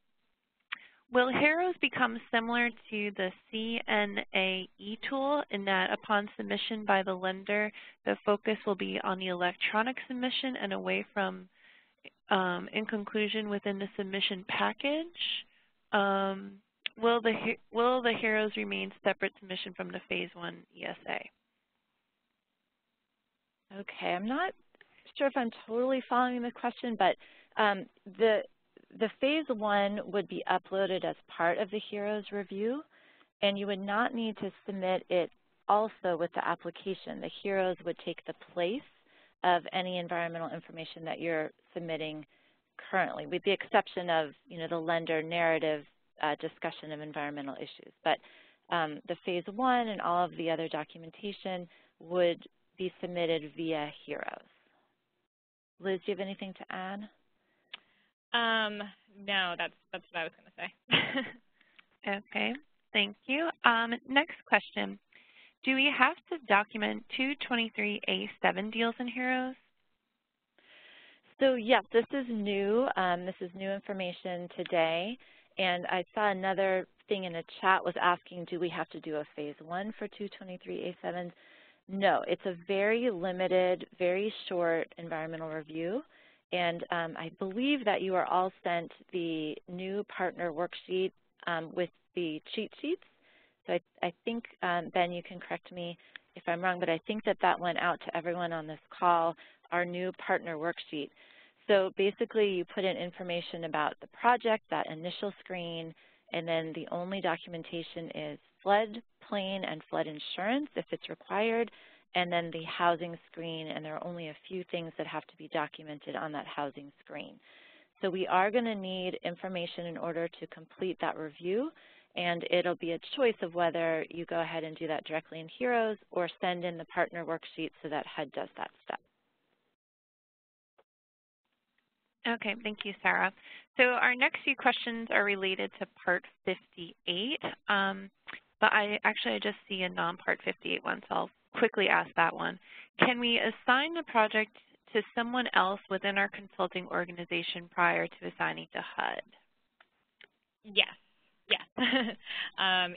will HEROS become similar to the CNAE tool in that upon submission by the lender, the focus will be on the electronic submission and away from, in conclusion, within the submission package? Will the HEROS remain separate submission from the Phase 1 ESA? Okay, I'm not sure if I'm totally following the question, but the Phase 1 would be uploaded as part of the HEROS review, and you would not need to submit it also with the application. The HEROS would take the place of any environmental information that you're submitting currently, with the exception of the lender narrative discussion of environmental issues. But the phase 1 and all of the other documentation would be submitted via HEROS. Liz, do you have anything to add? No, that's what I was going to say. Okay, thank you. Next question. Do we have to document 223A7 deals in HEROS? So yes, this is new. This is new information today. And I saw another thing in the chat was asking, do we have to do a phase 1 for 223A7s? No, it's a very limited, very short environmental review. And I believe that you are all sent the new partner worksheet with the cheat sheets. So I think, Ben, you can correct me if I'm wrong, but I think that that went out to everyone on this call, our new partner worksheet. So basically, you put in information about the project, that initial screen, and then the only documentation is floodplain and flood insurance if it's required, and then the housing screen, and there are only a few things that have to be documented on that housing screen. So we are going to need information in order to complete that review, and it'll be a choice of whether you go ahead and do that directly in HEROS or send in the partner worksheet so that HUD does that step. Okay, thank you, Sarah. So our next few questions are related to Part 58, but I just see a non-Part 58 one, so I'll quickly ask that one. Can we assign the project to someone else within our consulting organization prior to assigning to HUD? Yes.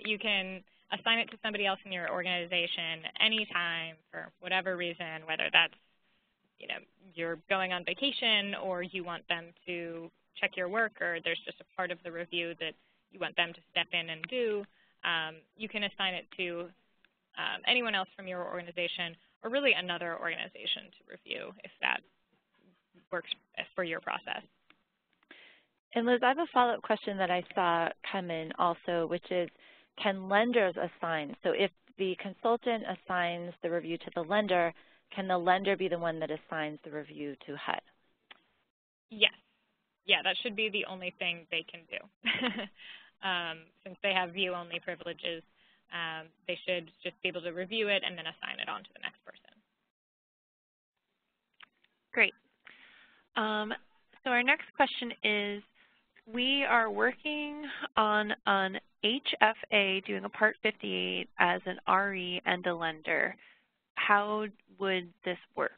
You can assign it to somebody else in your organization anytime for whatever reason, whether that's you're going on vacation or you want them to check your work or there's just a part of the review that you want them to step in and do. You can assign it to anyone else from your organization or really another organization to review if that works for your process. And Liz, I have a follow-up question that I saw come in also, which is, can lenders assign? So if the consultant assigns the review to the lender, can the lender be the one that assigns the review to HUD? Yes. Yeah, that should be the only thing they can do. Since they have view-only privileges, they should just be able to review it and then assign it on to the next person. Great. So our next question is, we are working on an HFA doing a Part 58 as an RE and a lender. How would this work?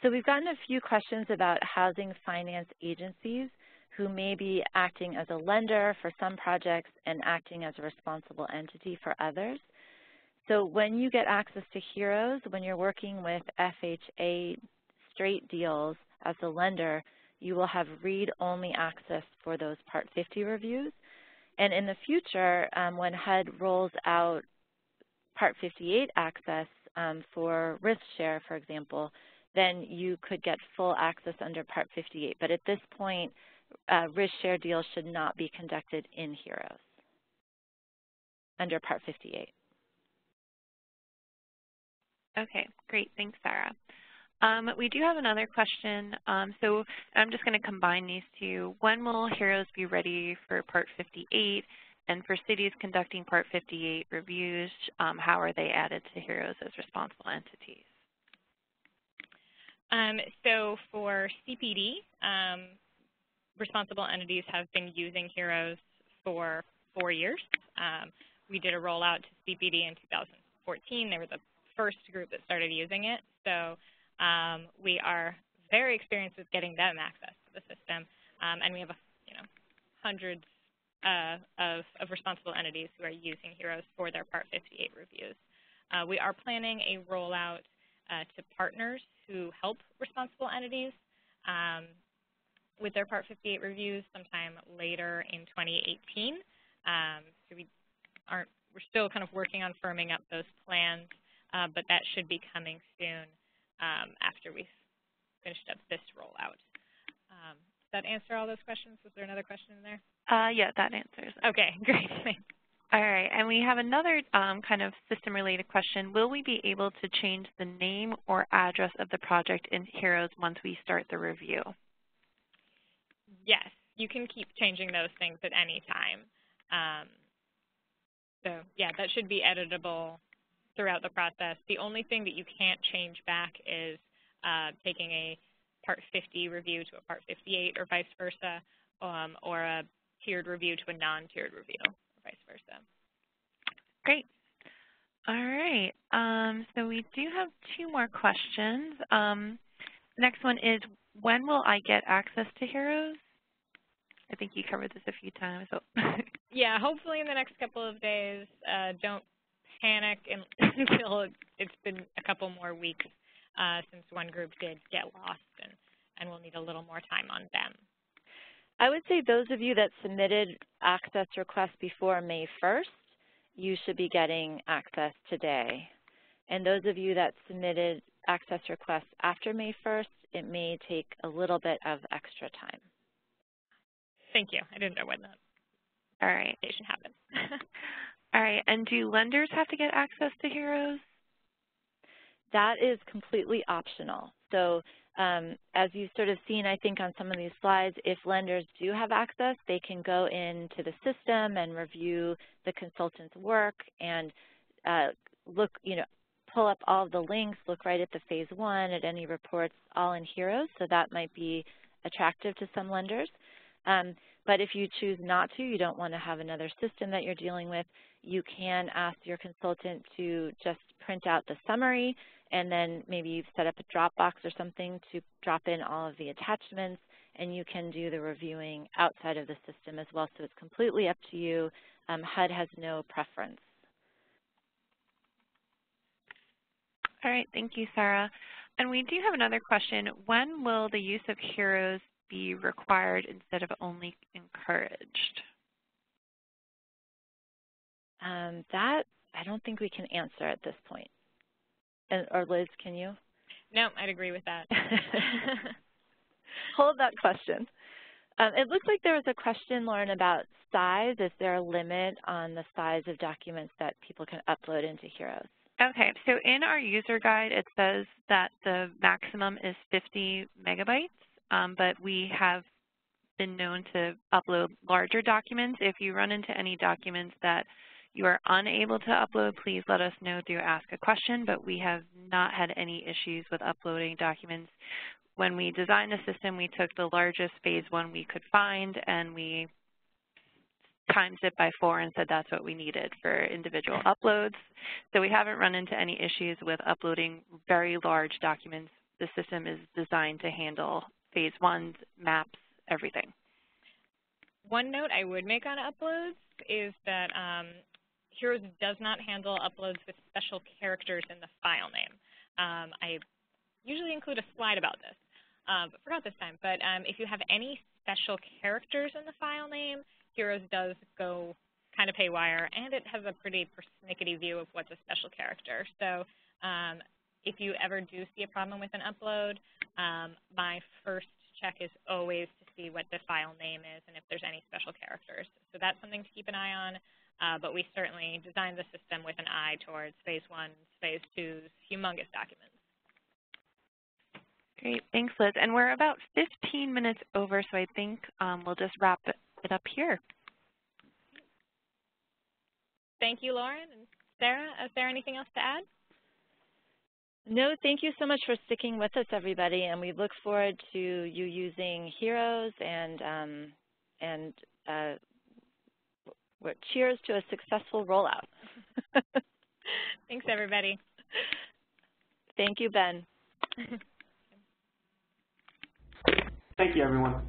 So we've gotten a few questions about housing finance agencies who may be acting as a lender for some projects and acting as a responsible entity for others. So when you get access to HEROS, when you're working with FHA straight deals as a lender, you will have read-only access for those Part 50 reviews. And in the future, when HUD rolls out Part 58 access for risk share, for example, then you could get full access under Part 58. But at this point, risk share deals should not be conducted in HEROS under Part 58. Okay, great. Thanks, Sarah. We do have another question. So I'm just going to combine these two. When will HEROS be ready for Part 58? And for cities conducting Part 58 reviews, how are they added to HEROS as responsible entities? So for CPD, responsible entities have been using HEROS for 4 years. We did a rollout to CPD in 2014. They were the first group that started using it. So we are very experienced with getting them access to the system. And we have hundreds of responsible entities who are using HEROS for their Part 58 reviews. We are planning a rollout to partners who help responsible entities with their Part 58 reviews sometime later in 2018. So we're still kind of working on firming up those plans, but that should be coming soon after we've finished up this rollout. Does that answer all those questions? Was there another question in there? Yeah, that answers it. Okay, great. Thanks. All right, and we have another kind of system-related question. Will we be able to change the name or address of the project in HEROS once we start the review? Yes, you can keep changing those things at any time. So yeah, that should be editable throughout the process. The only thing that you can't change back is taking a Part 50 review to a Part 58 or vice versa, or a tiered review to a non-tiered review or vice versa. Great. All right. So we do have 2 more questions. Next one is, when will I get access to HEROS? I think you covered this a few times. So. Yeah, hopefully in the next couple of days. Don't panic until it's been a couple more weeks since one group did get lost, and we'll need a little more time on them. I would say those of you that submitted access requests before May 1st, you should be getting access today. And those of you that submitted access requests after May 1st, it may take a little bit of extra time. Thank you. I didn't know when that station happened. All right. And do lenders have to get access to HEROS? That is completely optional. So as you've sort of seen, I think, on some of these slides, if lenders do have access, they can go into the system and review the consultant's work and look, pull up all of the links, look right at the Phase 1, at any reports, all in HEROS. So that might be attractive to some lenders. But if you choose not to, you don't want to have another system that you're dealing with, you can ask your consultant to just print out the summary, and then maybe you've set up a Dropbox or something to drop in all of the attachments, and you can do the reviewing outside of the system as well. So it's completely up to you. HUD has no preference. All right, thank you, Sarah. And we do have another question. When will the use of HEROS be required instead of only encouraged? That I don't think we can answer at this point. Or Liz, can you? No, I'd agree with that. Hold that question. It looks like there was a question, Lauren, about size. Is there a limit on the size of documents that people can upload into HEROS? Okay, so in our user guide, it says that the maximum is 50 megabytes, but we have been known to upload larger documents. If you run into any documents that you are unable to upload, please let us know. Do ask a question, but we have not had any issues with uploading documents. When we designed the system, we took the largest Phase 1 we could find, and we times it by 4 and said that's what we needed for individual uploads. So we haven't run into any issues with uploading very large documents. The system is designed to handle Phase 1s, maps, everything. One note I would make on uploads is that HEROS does not handle uploads with special characters in the file name. I usually include a slide about this, but forgot this time. But if you have any special characters in the file name, HEROS does go kind of haywire, and it has a pretty persnickety view of what's a special character. So if you ever do see a problem with an upload, my first check is always to see what the file name is and if there's any special characters. So that's something to keep an eye on, but we certainly designed the system with an eye towards Phase 1s, Phase 2s, humongous documents. Great, thanks, Liz. And we're about 15 minutes over, so I think we'll just wrap it up here. Thank you, Lauren. And Sarah, is there anything else to add? No, thank you so much for sticking with us, everybody, and we look forward to you using HEROS, and cheers to a successful rollout. Thanks, everybody. Thank you, Ben. Thank you, everyone.